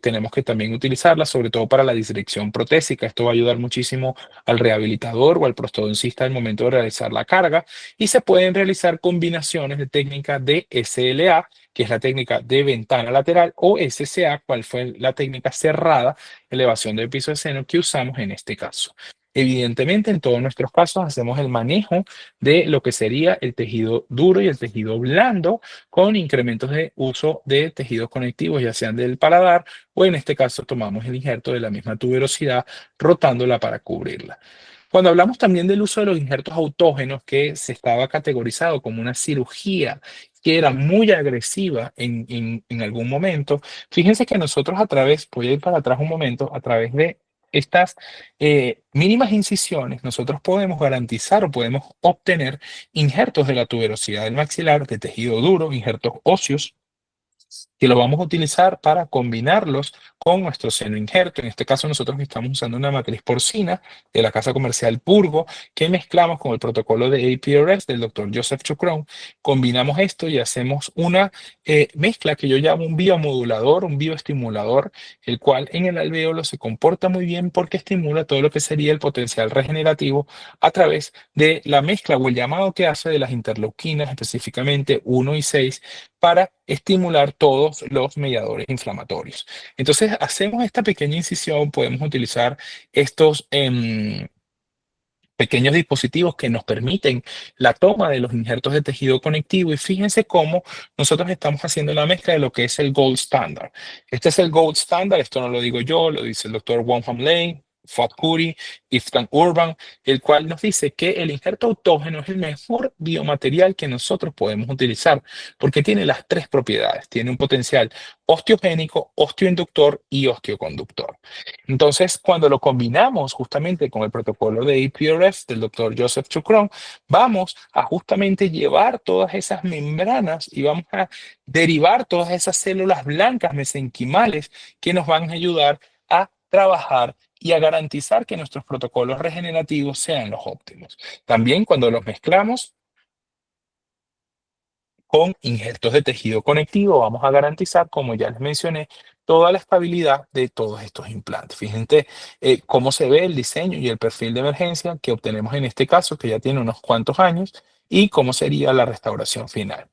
tenemos que también utilizarla, sobre todo para la disección protésica. Esto va a ayudar muchísimo al rehabilitador o al prostodoncista al momento de realizar la carga y se pueden realizar combinaciones de técnicas de SLA, que es la técnica de ventana lateral, o SCA, cual fue la técnica cerrada, elevación del piso de seno, que usamos en este caso. Evidentemente, en todos nuestros casos hacemos el manejo de lo que sería el tejido duro y el tejido blando con incrementos de uso de tejidos conectivos, ya sean del paladar o en este caso tomamos el injerto de la misma tuberosidad rotándola para cubrirla. Cuando hablamos también del uso de los injertos autógenos, que se estaba categorizado como una cirugía que era muy agresiva en algún momento, fíjense que nosotros a través, voy a ir para atrás un momento, a través de estas mínimas incisiones, nosotros podemos garantizar o podemos obtener injertos de la tuberosidad del maxilar de tejido duro, injertos óseos, que lo vamos a utilizar para combinarlos con nuestro seno injerto. En este caso nosotros estamos usando una matriz porcina de la casa comercial Purgo que mezclamos con el protocolo de APRS del doctor Joseph Chukron. Combinamos esto y hacemos una mezcla que yo llamo un biomodulador, un bioestimulador, el cual en el alvéolo se comporta muy bien porque estimula todo lo que sería el potencial regenerativo a través de la mezcla o el llamado que hace de las interleuquinas, específicamente 1 y 6, para estimular todos los mediadores inflamatorios. Entonces, hacemos esta pequeña incisión, podemos utilizar estos pequeños dispositivos que nos permiten la toma de los injertos de tejido conectivo y fíjense cómo nosotros estamos haciendo la mezcla de lo que es el gold standard. Este es el gold standard, esto no lo digo yo, lo dice el doctor Wonham Lane, Fuad Puri, Iftan Urban, el cual nos dice que el injerto autógeno es el mejor biomaterial que nosotros podemos utilizar porque tiene las tres propiedades. Tiene un potencial osteogénico, osteoinductor y osteoconductor. Entonces, cuando lo combinamos justamente con el protocolo de APRS del doctor Joseph Chukron, vamos a justamente llevar todas esas membranas y vamos a derivar todas esas células blancas mesenquimales que nos van a ayudar a trabajar y a garantizar que nuestros protocolos regenerativos sean los óptimos. También cuando los mezclamos con injertos de tejido conectivo, vamos a garantizar, como ya les mencioné, toda la estabilidad de todos estos implantes. Fíjense cómo se ve el diseño y el perfil de emergencia que obtenemos en este caso, que ya tiene unos cuantos años, y cómo sería la restauración final.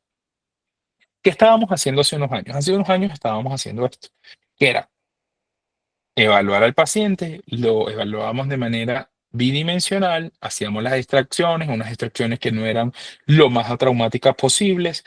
¿Qué estábamos haciendo hace unos años? Hace unos años estábamos haciendo esto, que era evaluar al paciente, lo evaluábamos de manera bidimensional, hacíamos las extracciones, unas extracciones que no eran lo más traumáticas posibles,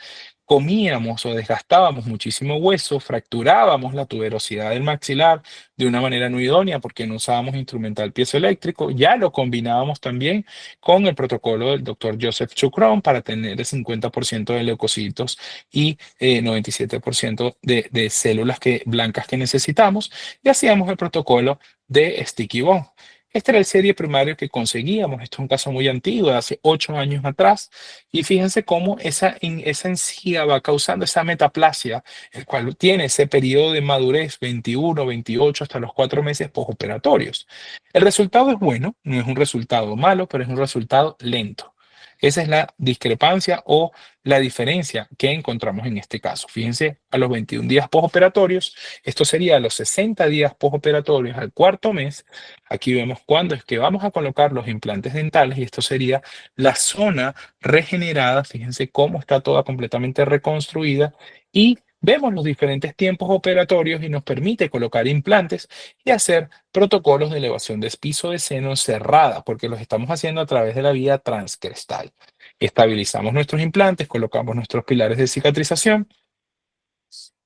comíamos o desgastábamos muchísimo hueso, fracturábamos la tuberosidad del maxilar de una manera no idónea porque no usábamos instrumental piezoeléctrico. Ya lo combinábamos también con el protocolo del doctor Joseph Chukron para tener el 50% de leucocitos y 97% de células blancas que necesitamos, y hacíamos el protocolo de Sticky Bone. Este era el serie primario que conseguíamos. Esto es un caso muy antiguo, de hace 8 años atrás. Y fíjense cómo esa encía va causando esa metaplasia, el cual tiene ese periodo de madurez 21, 28 hasta los 4 meses postoperatorios. El resultado es bueno, no es un resultado malo, pero es un resultado lento. Esa es la discrepancia o la diferencia que encontramos en este caso. Fíjense, a los 21 días postoperatorios, esto sería a los 60 días postoperatorios al cuarto mes. Aquí vemos cuándo es que vamos a colocar los implantes dentales y esto sería la zona regenerada. Fíjense cómo está toda completamente reconstruida y vemos los diferentes tiempos operatorios y nos permite colocar implantes y hacer protocolos de elevación de piso de seno cerrada, porque los estamos haciendo a través de la vía transcrestal. Estabilizamos nuestros implantes, colocamos nuestros pilares de cicatrización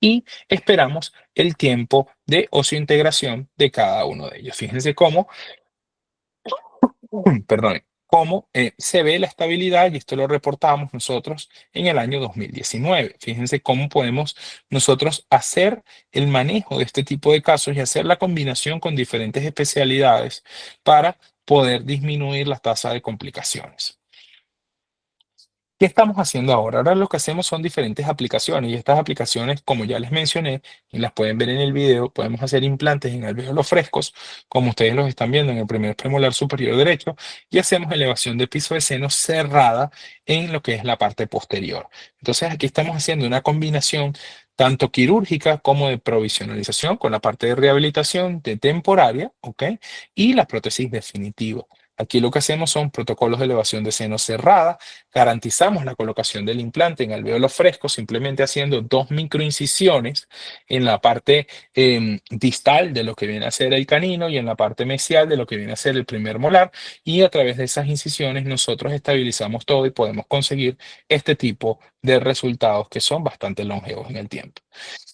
y esperamos el tiempo de osseointegración de cada uno de ellos. Fíjense cómo perdón, cómo se ve la estabilidad, y esto lo reportamos nosotros en el año 2019. Fíjense cómo podemos nosotros hacer el manejo de este tipo de casos y hacer la combinación con diferentes especialidades para poder disminuir la tasa de complicaciones. ¿Qué estamos haciendo ahora? Ahora lo que hacemos son diferentes aplicaciones, y estas aplicaciones, como ya les mencioné, y las pueden ver en el video, podemos hacer implantes en alvéolos frescos, como ustedes los están viendo en el primer premolar superior derecho, y hacemos elevación de piso de seno cerrada en lo que es la parte posterior. Entonces aquí estamos haciendo una combinación tanto quirúrgica como de provisionalización con la parte de rehabilitación de temporaria, ¿ok? Y la prótesis definitiva. Aquí lo que hacemos son protocolos de elevación de seno cerrada. Garantizamos la colocación del implante en alvéolo fresco simplemente haciendo 2 microincisiones en la parte distal de lo que viene a ser el canino y en la parte mesial de lo que viene a ser el primer molar, y a través de esas incisiones nosotros estabilizamos todo y podemos conseguir este tipo de resultados que son bastante longevos en el tiempo.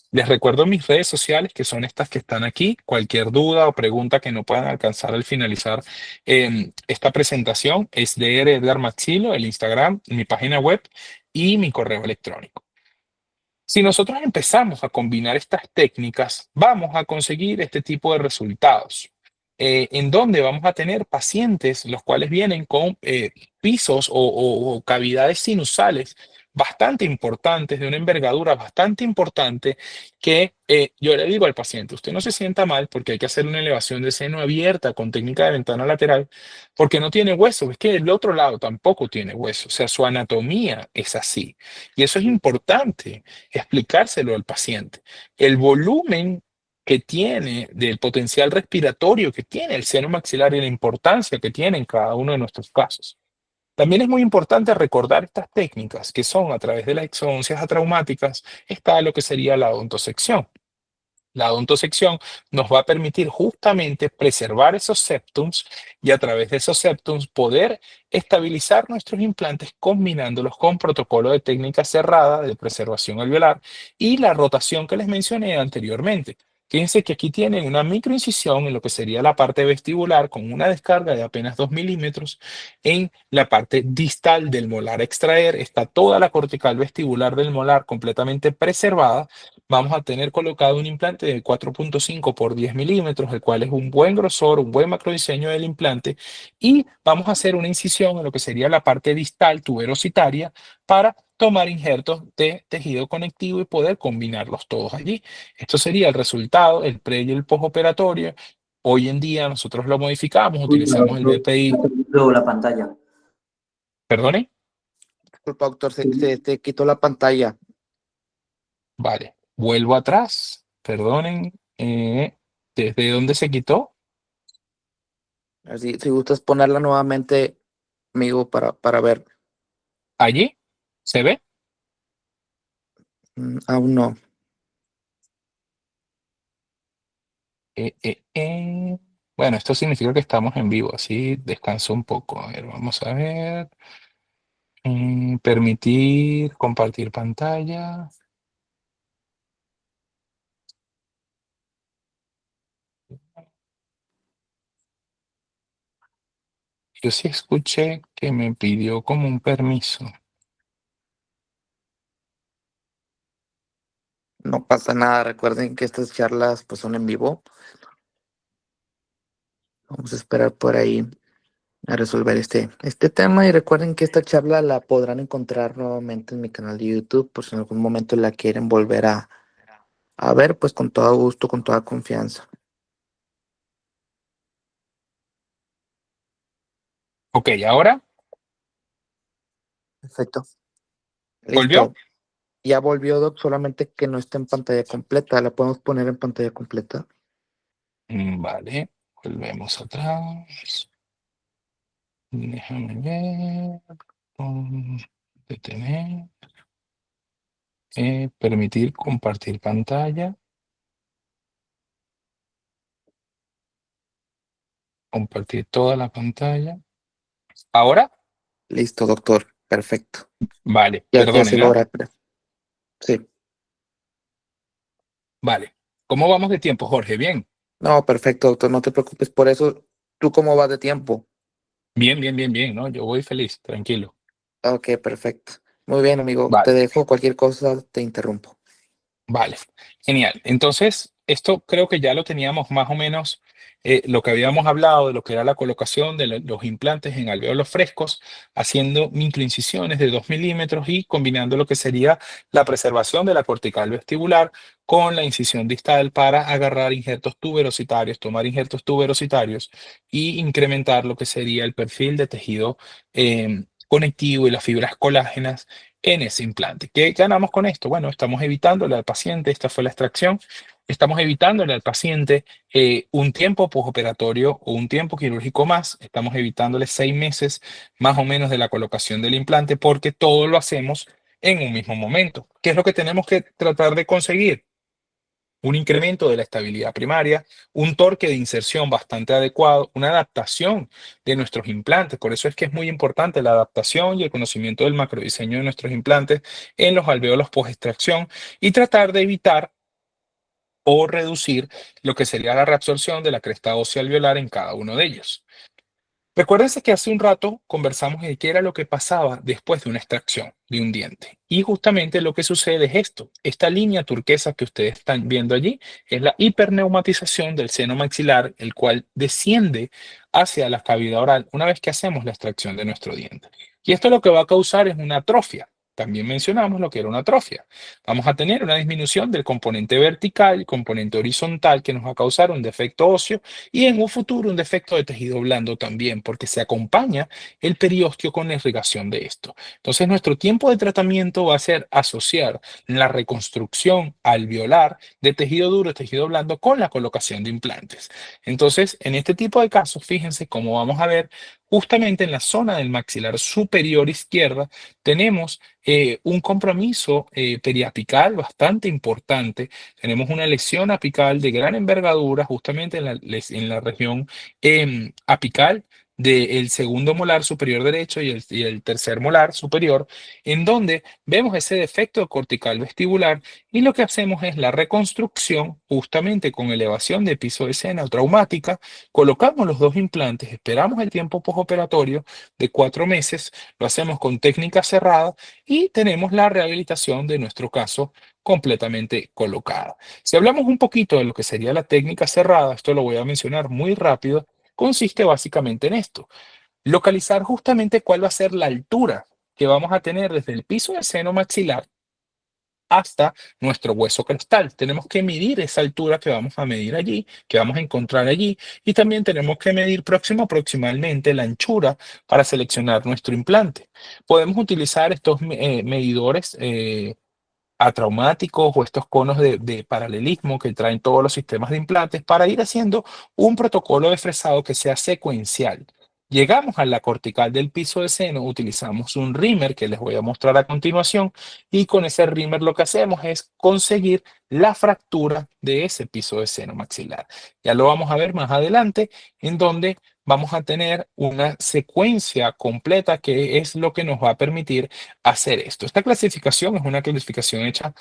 Les recuerdo mis redes sociales, que son estas que están aquí. Cualquier duda o pregunta que no puedan alcanzar al finalizar esta presentación es de Edgar Maxilo, el Instagram, mi página web y mi correo electrónico. Si nosotros empezamos a combinar estas técnicas, vamos a conseguir este tipo de resultados, en donde vamos a tener pacientes los cuales vienen con pisos o cavidades sinusales bastante importantes, de una envergadura bastante importante, que yo le digo al paciente: usted no se sienta mal porque hay que hacer una elevación de seno abierta con técnica de ventana lateral, porque no tiene hueso. Es que el otro lado tampoco tiene hueso, o sea, su anatomía es así. Y eso es importante explicárselo al paciente. El volumen que tiene, del potencial respiratorio que tiene el seno maxilar y la importancia que tiene en cada uno de nuestros casos. También es muy importante recordar estas técnicas que son a través de las exodoncias atraumáticas. Está lo que sería la odontosección. La odontosección nos va a permitir justamente preservar esos septums y a través de esos septums poder estabilizar nuestros implantes combinándolos con protocolo de técnica cerrada de preservación alveolar y la rotación que les mencioné anteriormente. Fíjense que aquí tienen una microincisión en lo que sería la parte vestibular con una descarga de apenas 2 milímetros. En la parte distal del molar a extraer está toda la cortical vestibular del molar completamente preservada. Vamos a tener colocado un implante de 4.5 por 10 milímetros, el cual es un buen grosor, un buen macrodiseño del implante, y vamos a hacer una incisión en lo que sería la parte distal tuberositaria para tomar injertos de tejido conectivo y poder combinarlos todos allí. Esto sería el resultado, el pre y el postoperatorio. Hoy en día nosotros lo modificamos, Uy, utilizamos el BPI. la pantalla. ¿Perdone? Disculpa, doctor, se te quitó la pantalla. Vale, vuelvo atrás. Perdonen. ¿Desde dónde se quitó? Así, si gustas ponerla nuevamente, amigo, para ver. ¿Allí? ¿Se ve? Aún no. Eh, eh, eh. Bueno, esto significa que estamos en vivo, así descanso un poco. A ver, vamos a ver. Permitir compartir pantalla. Yo sí escuché que me pidió como un permiso. No pasa nada, recuerden que estas charlas pues son en vivo. Vamos a esperar por ahí a resolver este tema y recuerden que esta charla la podrán encontrar nuevamente en mi canal de YouTube, por si en algún momento la quieren volver a ver, pues con todo gusto, con toda confianza. Ok, ahora Perfecto. volvió. Listo. Ya volvió, Doc, solamente que no está en pantalla completa. La podemos poner en pantalla completa. Vale, volvemos atrás. Déjame ver. Detener. Permitir compartir pantalla. Compartir toda la pantalla. Ahora, Listo, doctor. Perfecto. vale, Ya se perdonen, ¿ah? logra. Sí. Vale. ¿Cómo vamos de tiempo, Jorge? Bien. No, perfecto, doctor. No te preocupes por eso. ¿Tú cómo vas de tiempo? Bien, bien, bien, bien, ¿no? Yo voy feliz, tranquilo. Ok, perfecto. Muy bien, amigo. Te Vale. dejo. Cualquier cosa, te interrumpo. Vale, genial. Entonces, esto creo que ya lo teníamos más o menos, lo que habíamos hablado de lo que era la colocación de los implantes en alvéolos frescos, haciendo microincisiones de 2 milímetros y combinando lo que sería la preservación de la cortical vestibular con la incisión distal para agarrar injertos tuberositarios, tomar injertos tuberositarios y incrementar lo que sería el perfil de tejido conectivo y las fibras colágenas en ese implante. ¿Qué ganamos con esto? Bueno, estamos evitándole al paciente, esta fue la extracción, estamos evitándole al paciente un tiempo postoperatorio o un tiempo quirúrgico más, estamos evitándole 6 meses más o menos de la colocación del implante porque todo lo hacemos en un mismo momento. ¿Qué es lo que tenemos que tratar de conseguir? Un incremento de la estabilidad primaria, un torque de inserción bastante adecuado, una adaptación de nuestros implantes. Por eso es que es muy importante la adaptación y el conocimiento del macrodiseño de nuestros implantes en los alvéolos post-extracción y tratar de evitar o reducir lo que sería la reabsorción de la cresta ósea alveolar en cada uno de ellos. Recuérdense que hace un rato conversamos de qué era lo que pasaba después de una extracción de un diente. Y justamente lo que sucede es esto. Esta línea turquesa que ustedes están viendo allí es la hiperneumatización del seno maxilar, el cual desciende hacia la cavidad oral una vez que hacemos la extracción de nuestro diente. Y esto lo que va a causar es una atrofia. También mencionamos lo que era una atrofia. Vamos a tener una disminución del componente vertical, componente horizontal, que nos va a causar un defecto óseo y en un futuro un defecto de tejido blando también, porque se acompaña el periósteo con la irrigación de esto. Entonces, nuestro tiempo de tratamiento va a ser asociar la reconstrucción alveolar de tejido duro, tejido blando, con la colocación de implantes. Entonces, en este tipo de casos, fíjense cómo vamos a ver justamente en la zona del maxilar superior izquierda, tenemos un compromiso periapical bastante importante. Tenemos una lesión apical de gran envergadura justamente en la región apical del segundo molar superior derecho y el tercer molar superior, en donde vemos ese defecto cortical vestibular y lo que hacemos es la reconstrucción justamente con elevación de piso de seno traumática, colocamos los dos implantes, esperamos el tiempo postoperatorio de 4 meses, lo hacemos con técnica cerrada y tenemos la rehabilitación de nuestro caso completamente colocada. Si hablamos un poquito de lo que sería la técnica cerrada, esto lo voy a mencionar muy rápido, consiste básicamente en esto: localizar justamente cuál va a ser la altura que vamos a tener desde el piso del seno maxilar hasta nuestro hueso crestal. Tenemos que medir esa altura que vamos a medir allí, que vamos a encontrar allí, y también tenemos que medir aproximadamente la anchura para seleccionar nuestro implante. Podemos utilizar estos medidores atraumáticos o estos conos de paralelismo que traen todos los sistemas de implantes para ir haciendo un protocolo de fresado que sea secuencial. Llegamos a la cortical del piso de seno, utilizamos un rímer que les voy a mostrar a continuación y con ese rímer lo que hacemos es conseguir la fractura de ese piso de seno maxilar. Ya lo vamos a ver más adelante, en donde vamos a tener una secuencia completa que es lo que nos va a permitir hacer esto. Esta clasificación es una clasificación hecha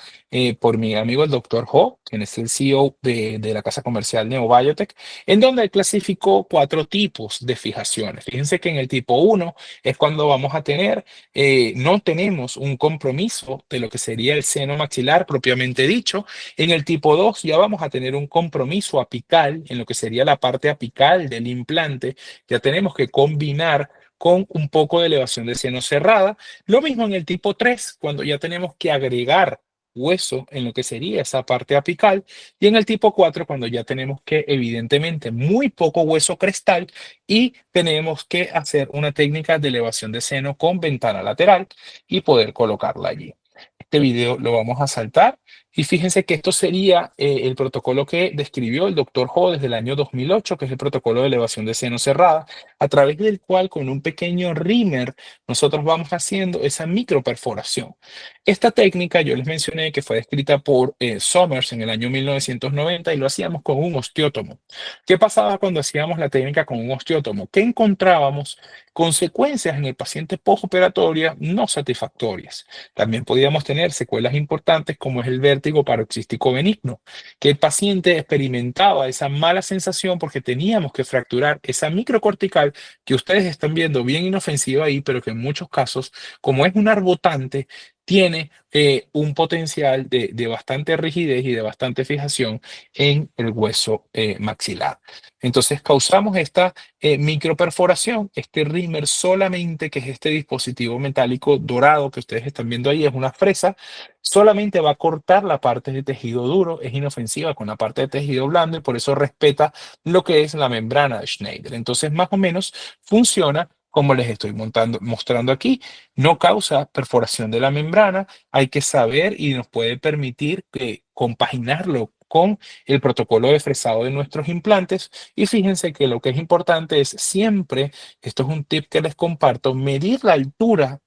por mi amigo el doctor Ho, quien es el CEO de la casa comercial NeoBiotech, en donde él clasificó 4 tipos de fijaciones. Fíjense que en el tipo 1 es cuando vamos a tener, no tenemos un compromiso de lo que sería el seno maxilar propiamente dicho. En el tipo 2 ya vamos a tener un compromiso apical en lo que sería la parte apical del implante. Ya tenemos que combinar con un poco de elevación de seno cerrada. Lo mismo en el tipo 3, cuando ya tenemos que agregar hueso en lo que sería esa parte apical. Y en el tipo 4, cuando ya tenemos que, evidentemente, muy poco hueso crestal y tenemos que hacer una técnica de elevación de seno con ventana lateral y poder colocarla allí. Este video lo vamos a saltar y fíjense que esto sería el protocolo que describió el doctor Ho desde el año 2008, que es el protocolo de elevación de seno cerrada, a través del cual con un pequeño rímer nosotros vamos haciendo esa microperforación. Esta técnica yo les mencioné que fue descrita por Somers en el año 1990 y lo hacíamos con un osteótomo. ¿Qué pasaba cuando hacíamos la técnica con un osteótomo? Que encontrábamos consecuencias en el paciente postoperatoria no satisfactorias. También podíamos tener secuelas importantes como es el vértigo paroxístico benigno, que el paciente experimentaba esa mala sensación porque teníamos que fracturar esa microcortical que ustedes están viendo bien inofensiva ahí, pero que en muchos casos, como es un arbotante, tiene un potencial de bastante rigidez y de bastante fijación en el hueso maxilar. Entonces causamos esta microperforación, este rímer solamente, que es este dispositivo metálico dorado que ustedes están viendo ahí, es una fresa, solamente va a cortar la parte de tejido duro, es inofensiva con la parte de tejido blando y por eso respeta lo que es la membrana de Schneider. Entonces más o menos funciona como les estoy mostrando aquí, no causa perforación de la membrana, hay que saber y nos puede permitir compaginarlo con el protocolo de fresado de nuestros implantes. Y fíjense que lo que es importante es siempre, esto es un tip que les comparto, medir la altura,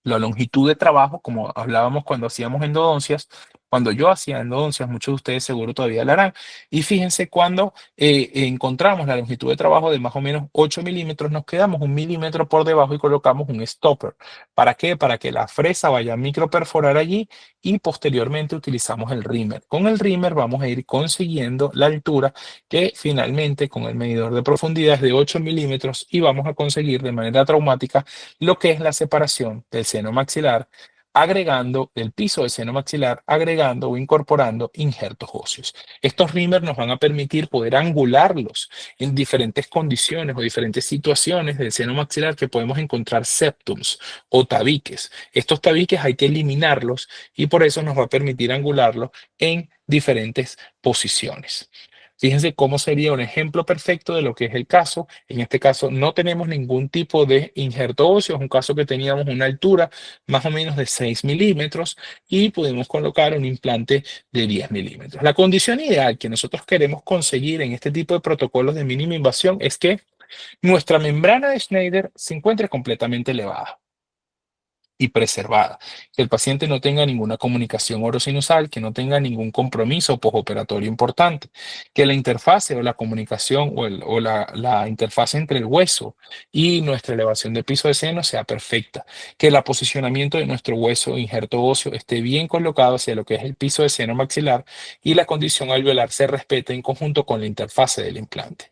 la longitud de trabajo, como hablábamos cuando hacíamos endodoncias. Cuando yo hacía endodoncias, muchos de ustedes seguro todavía la harán. Y fíjense, cuando encontramos la longitud de trabajo de más o menos 8 milímetros, nos quedamos 1 milímetro por debajo y colocamos un stopper. ¿Para qué? Para que la fresa vaya a microperforar allí y posteriormente utilizamos el rímer. Con el rímer vamos a ir consiguiendo la altura que finalmente con el medidor de profundidad es de 8 milímetros y vamos a conseguir de manera traumática lo que es la separación del seno maxilar, agregando del piso del seno maxilar, agregando o incorporando injertos óseos. Estos rímers nos van a permitir poder angularlos en diferentes condiciones o diferentes situaciones del seno maxilar que podemos encontrar septums o tabiques. Estos tabiques hay que eliminarlos y por eso nos va a permitir angularlos en diferentes posiciones. Fíjense cómo sería un ejemplo perfecto de lo que es el caso. En este caso no tenemos ningún tipo de injerto óseo, es un caso que teníamos una altura más o menos de 6 milímetros y pudimos colocar un implante de 10 milímetros. La condición ideal que nosotros queremos conseguir en este tipo de protocolos de mínima invasión es que nuestra membrana de Schneider se encuentre completamente elevada y preservada, que el paciente no tenga ninguna comunicación orosinusal, que no tenga ningún compromiso postoperatorio importante, que la interfase o la comunicación o la interfase entre el hueso y nuestra elevación de piso de seno sea perfecta, que el posicionamiento de nuestro hueso injerto óseo esté bien colocado hacia lo que es el piso de seno maxilar y la condición alveolar se respete en conjunto con la interfase del implante.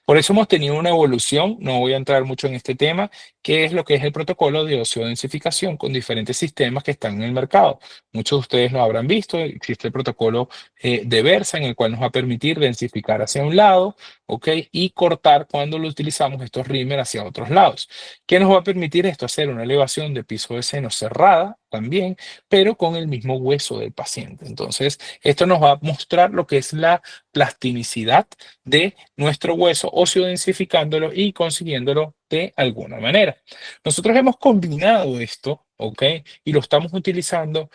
Por eso hemos tenido una evolución, no voy a entrar mucho en este tema, que es lo que es el protocolo de oseodensificación con diferentes sistemas que están en el mercado. Muchos de ustedes lo habrán visto, existe el protocolo de Versa, en el cual nos va a permitir densificar hacia un lado, ¿ok? Y cortar cuando lo utilizamos estos rímel hacia otros lados. ¿Qué nos va a permitir esto? Hacer una elevación de piso de seno cerrada también, pero con el mismo hueso del paciente. Entonces, esto nos va a mostrar lo que es la plastinicidad de nuestro hueso, oseodensificándolo y consiguiéndolo de alguna manera. Nosotros hemos combinado esto, ¿ok? Y lo estamos utilizando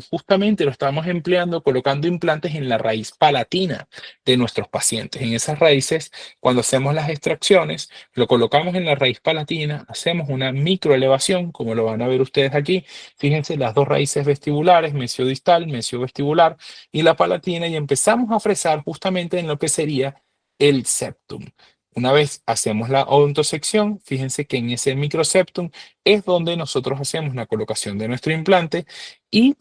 justamente lo estamos empleando colocando implantes en la raíz palatina de nuestros pacientes. En esas raíces, cuando hacemos las extracciones, lo colocamos en la raíz palatina, hacemos una microelevación, como lo van a ver ustedes aquí. Fíjense las dos raíces vestibulares, mesiodistal, mesiovestibular y la palatina, y empezamos a fresar justamente en lo que sería el septum. Una vez hacemos la odontosección, fíjense que en ese microseptum es donde nosotros hacemos la colocación de nuestro implante, y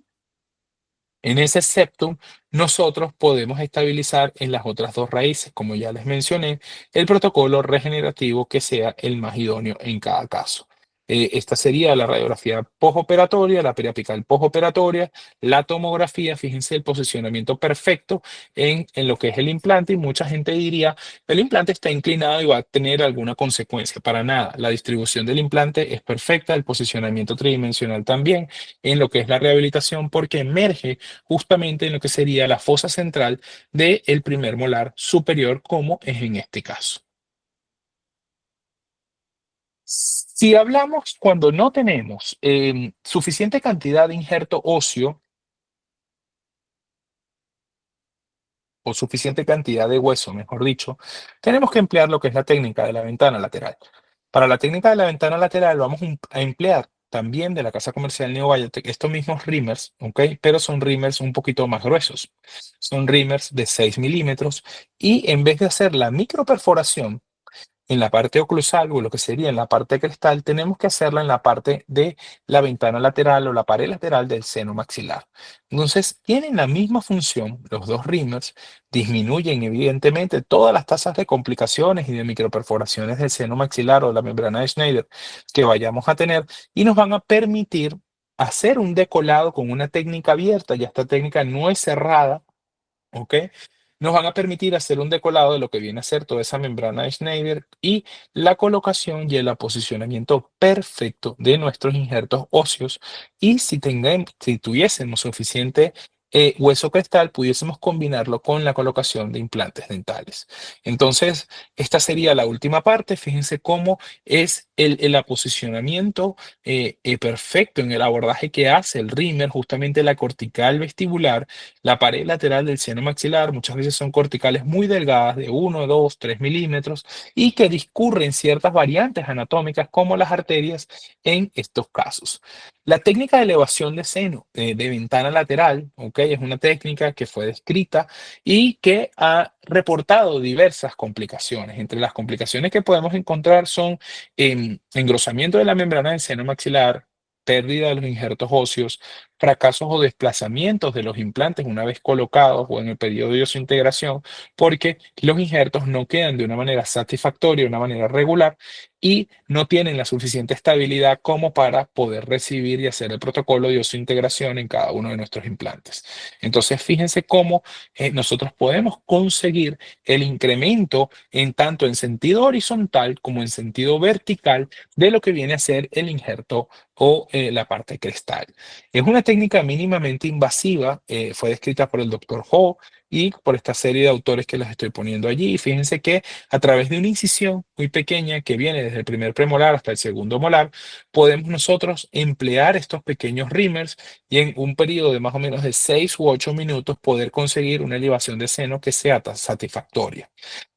en ese septum nosotros podemos estabilizar en las otras dos raíces, como ya les mencioné, el protocolo regenerativo que sea el más idóneo en cada caso. Esta sería la radiografía postoperatoria, la periapical postoperatoria, la tomografía. Fíjense el posicionamiento perfecto en lo que es el implante, y mucha gente diría, el implante está inclinado y va a tener alguna consecuencia. Para nada, la distribución del implante es perfecta, el posicionamiento tridimensional también, en lo que es la rehabilitación, porque emerge justamente en lo que sería la fosa central del primer molar superior, como es en este caso. Si hablamos cuando no tenemos suficiente cantidad de injerto óseo o suficiente cantidad de hueso, mejor dicho, tenemos que emplear lo que es la técnica de la ventana lateral. Para la técnica de la ventana lateral vamos a emplear también de la casa comercial Neo Biotech estos mismos reamers, ¿ok? Pero son reamers un poquito más gruesos. Son reamers de 6 milímetros, y en vez de hacer la microperforación en la parte oclusal, o lo que sería en la parte crestal, tenemos que hacerla en la parte de la ventana lateral o la pared lateral del seno maxilar. Entonces, tienen la misma función, los dos reamers disminuyen evidentemente todas las tasas de complicaciones y de microperforaciones del seno maxilar o la membrana de Schneider que vayamos a tener, y nos van a permitir hacer un decolado con una técnica abierta. Ya esta técnica no es cerrada, ¿ok? Nos van a permitir hacer un decolado de lo que viene a ser toda esa membrana de Schneider, y la colocación y el aposicionamiento perfecto de nuestros injertos óseos. Y si tuviésemos suficiente hueso crestal, pudiésemos combinarlo con la colocación de implantes dentales. Entonces, esta sería la última parte. Fíjense cómo es el aposicionamiento perfecto en el abordaje que hace el Rimmer, justamente la cortical vestibular, la pared lateral del seno maxilar. Muchas veces son corticales muy delgadas, de 1, 2, 3 milímetros, y que discurren ciertas variantes anatómicas como las arterias en estos casos. La técnica de elevación de seno de ventana lateral, ¿ok? Es una técnica que fue descrita y que ha reportado diversas complicaciones. Entre las complicaciones que podemos encontrar son engrosamiento de la membrana del seno maxilar, pérdida de los injertos óseos, fracasos o desplazamientos de los implantes una vez colocados o en el periodo de integración, porque los injertos no quedan de una manera satisfactoria, de una manera regular, y no tienen la suficiente estabilidad como para poder recibir y hacer el protocolo de integración en cada uno de nuestros implantes. Entonces, fíjense cómo nosotros podemos conseguir el incremento en tanto en sentido horizontal como en sentido vertical de lo que viene a ser el injerto o la parte crestal. Es una técnica mínimamente invasiva, fue descrita por el doctor Ho y por esta serie de autores que les estoy poniendo allí. Fíjense que a través de una incisión muy pequeña que viene desde el primer premolar hasta el segundo molar, podemos nosotros emplear estos pequeños reamers, y en un periodo de más o menos de 6 u 8 minutos poder conseguir una elevación de seno que sea satisfactoria.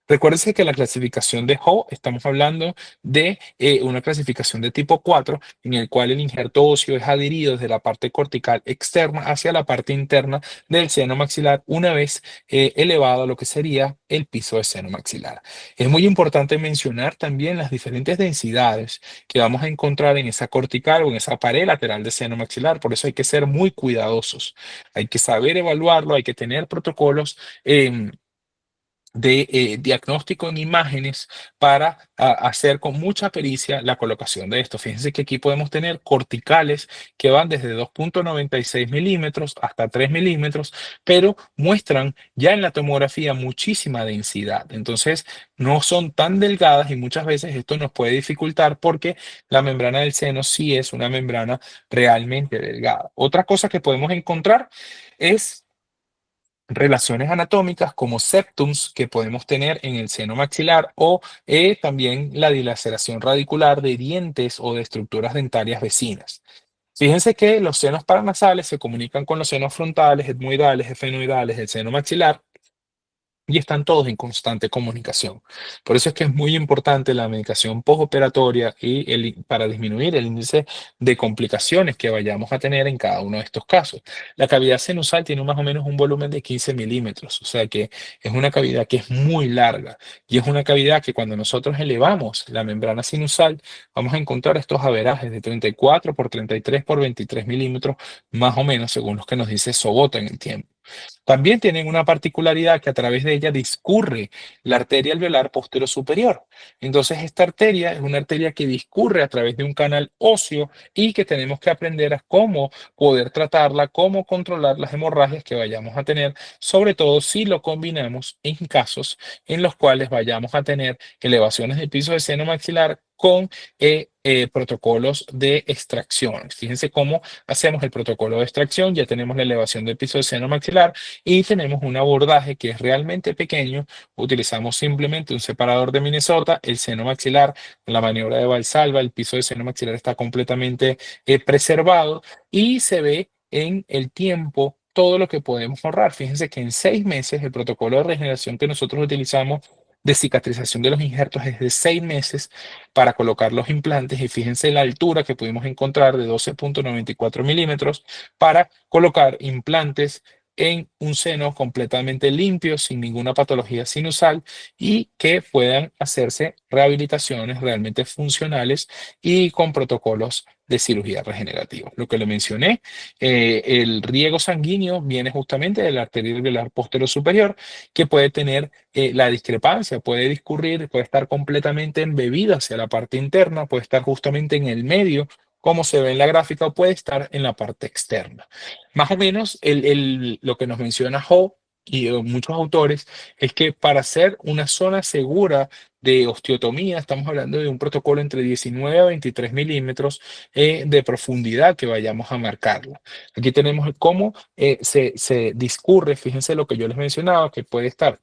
Recuérdense que la clasificación de Ho, estamos hablando de una clasificación de tipo 4, en el cual el injerto óseo es adherido desde la parte cortical externa hacia la parte interna del seno maxilar, una vez elevado a lo que sería el piso del seno maxilar. Es muy importante mencionar también las diferentes densidades que vamos a encontrar en esa cortical o en esa pared lateral del seno maxilar. Por eso hay que ser muy cuidadosos. Hay que saber evaluarlo, hay que tener protocolos de diagnóstico en imágenes para hacer con mucha pericia la colocación de esto. Fíjense que aquí podemos tener corticales que van desde 2,96 milímetros hasta 3 milímetros, pero muestran ya en la tomografía muchísima densidad. Entonces, no son tan delgadas, y muchas veces esto nos puede dificultar porque la membrana del seno sí es una membrana realmente delgada. Otra cosa que podemos encontrar es relaciones anatómicas como septums que podemos tener en el seno maxilar, o también la dilaceración radicular de dientes o de estructuras dentarias vecinas. Fíjense que los senos paranasales se comunican con los senos frontales, etmoidales, efenoidales del seno maxilar y están todos en constante comunicación. Por eso es que es muy importante la medicación postoperatoria y para disminuir el índice de complicaciones que vayamos a tener en cada uno de estos casos. La cavidad sinusal tiene más o menos un volumen de 15 milímetros, o sea que es una cavidad que es muy larga y es una cavidad que cuando nosotros elevamos la membrana sinusal vamos a encontrar estos averajes de 34 por 33 por 23 milímetros, más o menos según los que nos dice Sobota en el tiempo. También tienen una particularidad que a través de ella discurre la arteria alveolar posterior superior. Entonces, esta arteria es una arteria que discurre a través de un canal óseo y que tenemos que aprender a cómo poder tratarla, cómo controlar las hemorragias que vayamos a tener, sobre todo si lo combinamos en casos en los cuales vayamos a tener elevaciones del piso del seno maxilar con protocolos de extracción. Fíjense cómo hacemos el protocolo de extracción, ya tenemos la elevación del piso del seno maxilar y tenemos un abordaje que es realmente pequeño. Utilizamos simplemente un separador de Minnesota, el seno maxilar, la maniobra de Valsalva, el piso del seno maxilar está completamente preservado y se ve en el tiempo todo lo que podemos ahorrar. Fíjense que en 6 meses el protocolo de regeneración que nosotros utilizamos de cicatrización de los injertos es de 6 meses para colocar los implantes y fíjense la altura que pudimos encontrar de 12,94 milímetros para colocar implantes en un seno completamente limpio, sin ninguna patología sinusal y que puedan hacerse rehabilitaciones realmente funcionales y con protocolos de cirugía regenerativa. Lo que le mencioné, el riego sanguíneo viene justamente de la arteria alveolar posterior superior, que puede tener la discrepancia, puede discurrir, puede estar completamente embebida hacia la parte interna, puede estar justamente en el medio, como se ve en la gráfica, o puede estar en la parte externa. Más o menos lo que nos menciona Ho y muchos autores es que para hacer una zona segura de osteotomía, estamos hablando de un protocolo entre 19 a 23 milímetros de profundidad que vayamos a marcarlo. Aquí tenemos cómo se discurre, fíjense lo que yo les mencionaba, que puede estar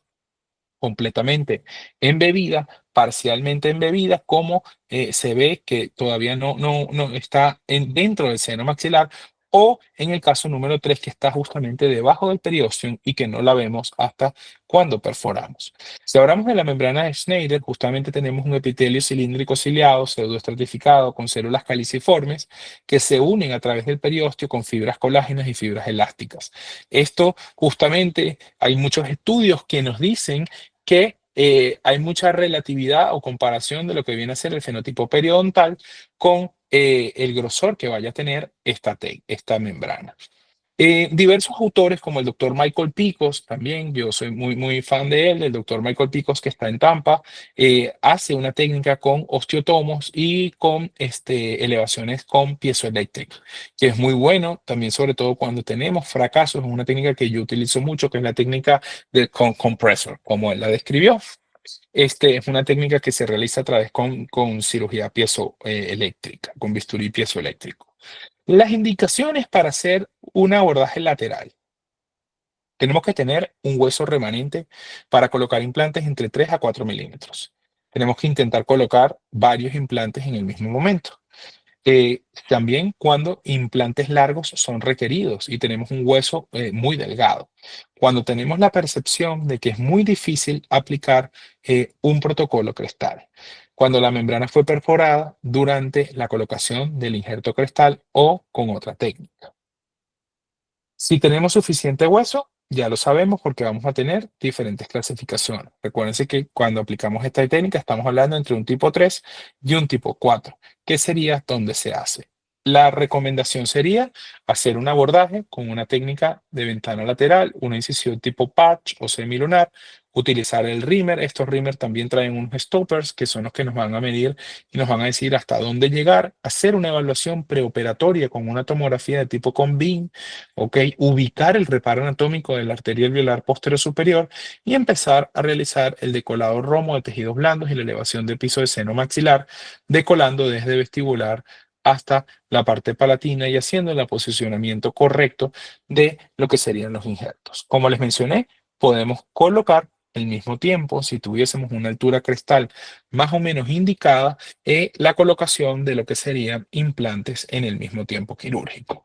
completamente embebida, parcialmente embebida, como se ve que todavía no está dentro del seno maxilar, o en el caso número 3 que está justamente debajo del periósteo y que no la vemos hasta cuando perforamos. Si hablamos de la membrana de Schneider, justamente tenemos un epitelio cilíndrico ciliado, pseudoestratificado, con células caliciformes, que se unen a través del periósteo con fibras colágenas y fibras elásticas. Esto justamente hay muchos estudios que nos dicen que hay mucha relatividad o comparación de lo que viene a ser el fenotipo periodontal con el grosor que vaya a tener esta membrana. Diversos autores como el doctor Michael Picos, también yo soy muy fan de él, el doctor Michael Picos que está en Tampa, hace una técnica con osteotomos y con elevaciones con piezoeléctrica, que es muy bueno, también sobre todo cuando tenemos fracasos, es una técnica que yo utilizo mucho, que es la técnica del compressor, como él la describió. Es una técnica que se realiza a través con cirugía piezoeléctrica, con bisturí piezoeléctrico. Las indicaciones para hacer un abordaje lateral. Tenemos que tener un hueso remanente para colocar implantes entre 3 a 4 milímetros. Tenemos que intentar colocar varios implantes en el mismo momento. También cuando implantes largos son requeridos y tenemos un hueso muy delgado. Cuando tenemos la percepción de que es muy difícil aplicar un protocolo crestal. Cuando la membrana fue perforada durante la colocación del injerto crestal o con otra técnica. Si tenemos suficiente hueso, ya lo sabemos porque vamos a tener diferentes clasificaciones. Recuérdense que cuando aplicamos esta técnica estamos hablando entre un tipo 3 y un tipo 4, que sería donde se hace. La recomendación sería hacer un abordaje con una técnica de ventana lateral, una incisión tipo patch o semilunar, utilizar el rímer. Estos rímer también traen unos stoppers que son los que nos van a medir y nos van a decir hasta dónde llegar, hacer una evaluación preoperatoria con una tomografía de tipo con beam, ¿ok? Ubicar el reparo anatómico de la arteria alveolar posterior superior y empezar a realizar el decolado romo de tejidos blandos y la elevación del piso de seno maxilar, decolando desde vestibular hasta la parte palatina y haciendo el posicionamiento correcto de lo que serían los injertos. Como les mencioné, podemos colocar al mismo tiempo, si tuviésemos una altura crestal más o menos indicada, la colocación de lo que serían implantes en el mismo tiempo quirúrgico.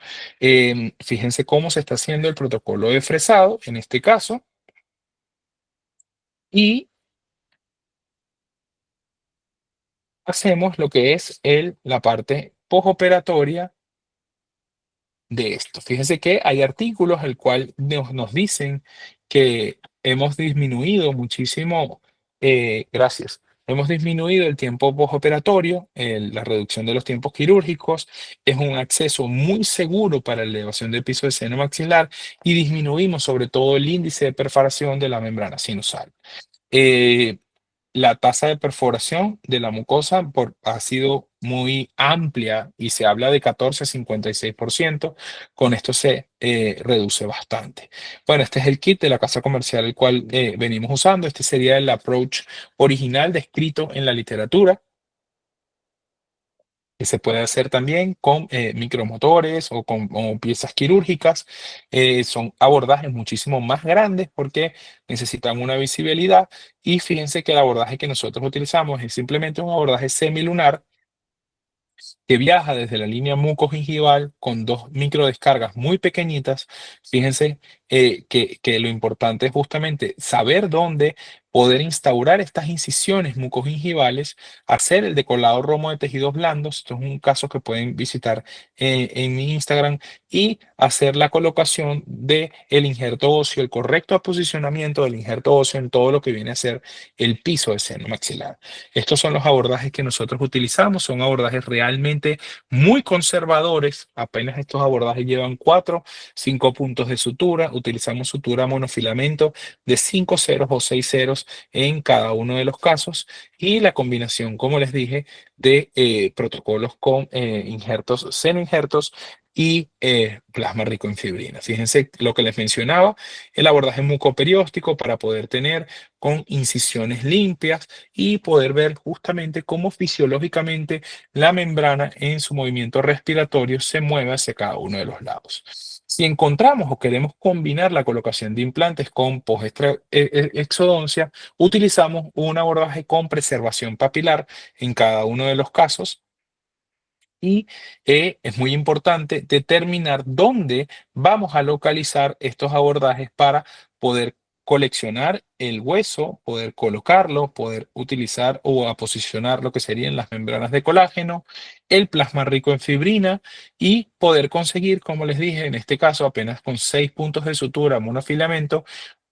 Fíjense cómo se está haciendo el protocolo de fresado en este caso y hacemos lo que es la parte postoperatoria de esto. Fíjense que hay artículos el cual nos dicen que hemos disminuido muchísimo, gracias, hemos disminuido el tiempo postoperatorio, la reducción de los tiempos quirúrgicos, es un acceso muy seguro para la elevación del piso del seno maxilar y disminuimos sobre todo el índice de perforación de la membrana sinusal. Eh, la tasa de perforación de la mucosa ha sido muy amplia y se habla de 14 a 56%. Con esto se reduce bastante. Bueno, este es el kit de la casa comercial el cual venimos usando. Este sería el approach original descrito en la literatura, que se puede hacer también con micromotores o con piezas quirúrgicas. Son abordajes muchísimo más grandes porque necesitan una visibilidad y fíjense que el abordaje que nosotros utilizamos es simplemente un abordaje semilunar que viaja desde la línea mucogingival con dos microdescargas muy pequeñitas. Fíjense que lo importante es justamente saber dónde poder instaurar estas incisiones mucogingivales, hacer el decolado romo de tejidos blandos. Esto es un caso que pueden visitar en mi Instagram y hacer la colocación del injerto óseo, el correcto posicionamiento del injerto óseo en todo lo que viene a ser el piso del seno maxilar. Estos son los abordajes que nosotros utilizamos, son abordajes realmente muy conservadores. Apenas estos abordajes llevan 4, 5 puntos de sutura. Utilizamos sutura monofilamento de 5 ceros o 6 ceros en cada uno de los casos y la combinación, como les dije, de protocolos con injertos, senoinjertos y plasma rico en fibrina. Fíjense lo que les mencionaba, el abordaje mucoperióstico para poder tener con incisiones limpias y poder ver justamente cómo fisiológicamente la membrana en su movimiento respiratorio se mueve hacia cada uno de los lados. Si encontramos o queremos combinar la colocación de implantes con post-exodoncia, utilizamos un abordaje con preservación papilar en cada uno de los casos. Y es muy importante determinar dónde vamos a localizar estos abordajes para poder coleccionar el hueso, poder colocarlo, poder utilizar o a posicionar lo que serían las membranas de colágeno, el plasma rico en fibrina y poder conseguir, como les dije, en este caso apenas con 6 puntos de sutura monofilamento,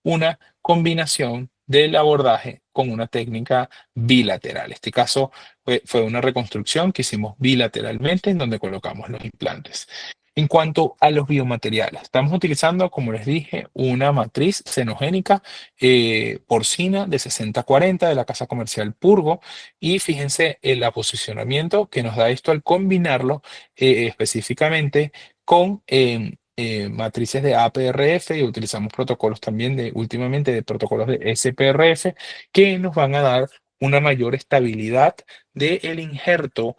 una combinación del abordaje con una técnica bilateral. En este caso fue una reconstrucción que hicimos bilateralmente en donde colocamos los implantes. En cuanto a los biomateriales, estamos utilizando, como les dije, una matriz xenogénica porcina de 60-40 de la casa comercial Purgo y fíjense el aposicionamiento que nos da esto al combinarlo específicamente con matrices de APRF y utilizamos protocolos también últimamente de protocolos de SPRF que nos van a dar una mayor estabilidad del injerto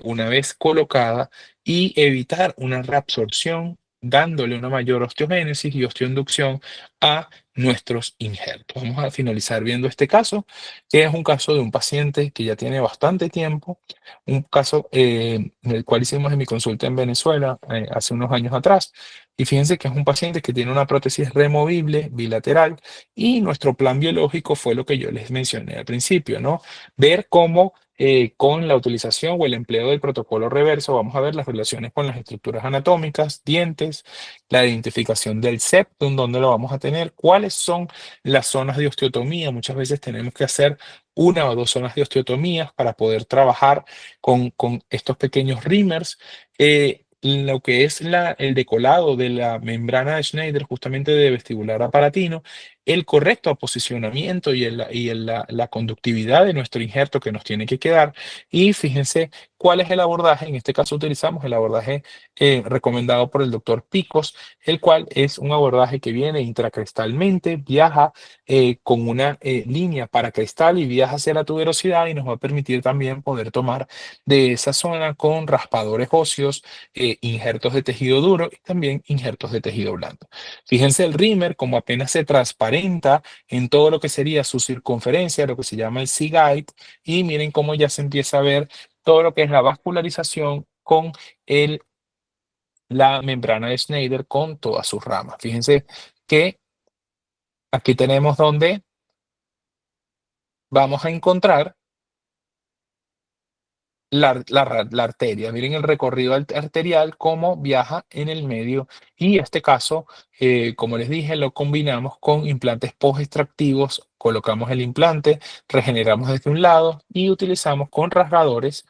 una vez colocada y evitar una reabsorción, dándole una mayor osteogénesis y osteoinducción a nuestros injertos. Vamos a finalizar viendo este caso, que es un caso de un paciente que ya tiene bastante tiempo, un caso el cual hicimos en mi consulta en Venezuela hace unos años atrás. Y fíjense que es un paciente que tiene una prótesis removible bilateral y nuestro plan biológico fue lo que yo les mencioné al principio, ¿no? Ver cómo con la utilización o el empleo del protocolo reverso vamos a ver las relaciones con las estructuras anatómicas, dientes, la identificación del septum, dónde lo vamos a tener, cuáles son las zonas de osteotomía. Muchas veces tenemos que hacer una o dos zonas de osteotomías para poder trabajar con estos pequeños reamers. Lo que es el decolado de la membrana de Schneider, justamente de vestibular aparatino, el correcto posicionamiento y la conductividad de nuestro injerto que nos tiene que quedar. Y fíjense cuál es el abordaje. En este caso utilizamos el abordaje recomendado por el doctor Picos, el cual es un abordaje que viene intracristalmente, viaja con una línea paracristal y viaja hacia la tuberosidad y nos va a permitir también poder tomar de esa zona con raspadores óseos, injertos de tejido duro y también injertos de tejido blando. Fíjense el rímer como apenas se transparenta 40 en todo lo que sería su circunferencia, lo que se llama el C-guide, y miren cómo ya se empieza a ver todo lo que es la vascularización con el, la membrana de Schneider con todas sus ramas. Fíjense que aquí tenemos donde vamos a encontrar la arteria. Miren el recorrido arterial, cómo viaja en el medio. Y este caso, como les dije, lo combinamos con implantes post-extractivos. Colocamos el implante, regeneramos desde un lado y utilizamos con rasgadores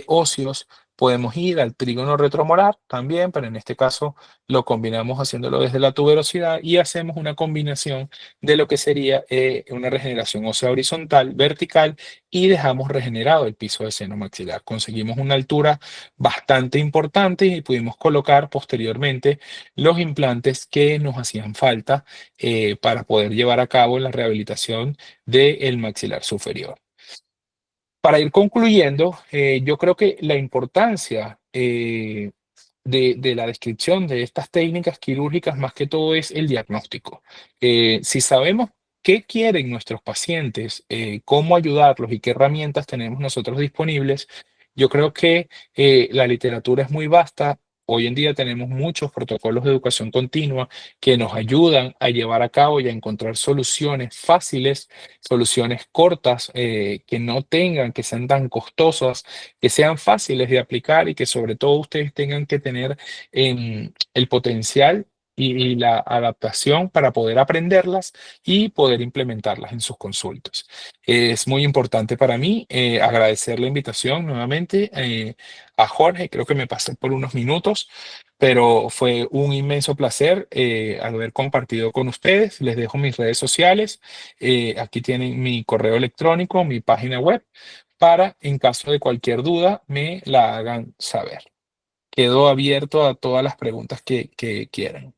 óseos. Podemos ir al trígono retromolar también, pero en este caso lo combinamos haciéndolo desde la tuberosidad y hacemos una combinación de lo que sería una regeneración ósea horizontal, vertical, y dejamos regenerado el piso de seno maxilar. Conseguimos una altura bastante importante y pudimos colocar posteriormente los implantes que nos hacían falta para poder llevar a cabo la rehabilitación del maxilar superior. Para ir concluyendo, yo creo que la importancia de la descripción de estas técnicas quirúrgicas más que todo es el diagnóstico. Si sabemos qué quieren nuestros pacientes, cómo ayudarlos y qué herramientas tenemos nosotros disponibles, yo creo que la literatura es muy vasta. Hoy en día tenemos muchos protocolos de educación continua que nos ayudan a llevar a cabo y a encontrar soluciones fáciles, soluciones cortas, que no tengan, que sean tan costosas, que sean fáciles de aplicar y que sobre todo ustedes tengan que tener el potencial y la adaptación para poder aprenderlas y poder implementarlas en sus consultas. Es muy importante para mí agradecer la invitación nuevamente a Jorge. Creo que me pasé por unos minutos, pero fue un inmenso placer haber compartido con ustedes. Les dejo mis redes sociales. Aquí tienen mi correo electrónico, mi página web, para en caso de cualquier duda me la hagan saber. Quedo abierto a todas las preguntas que quieran.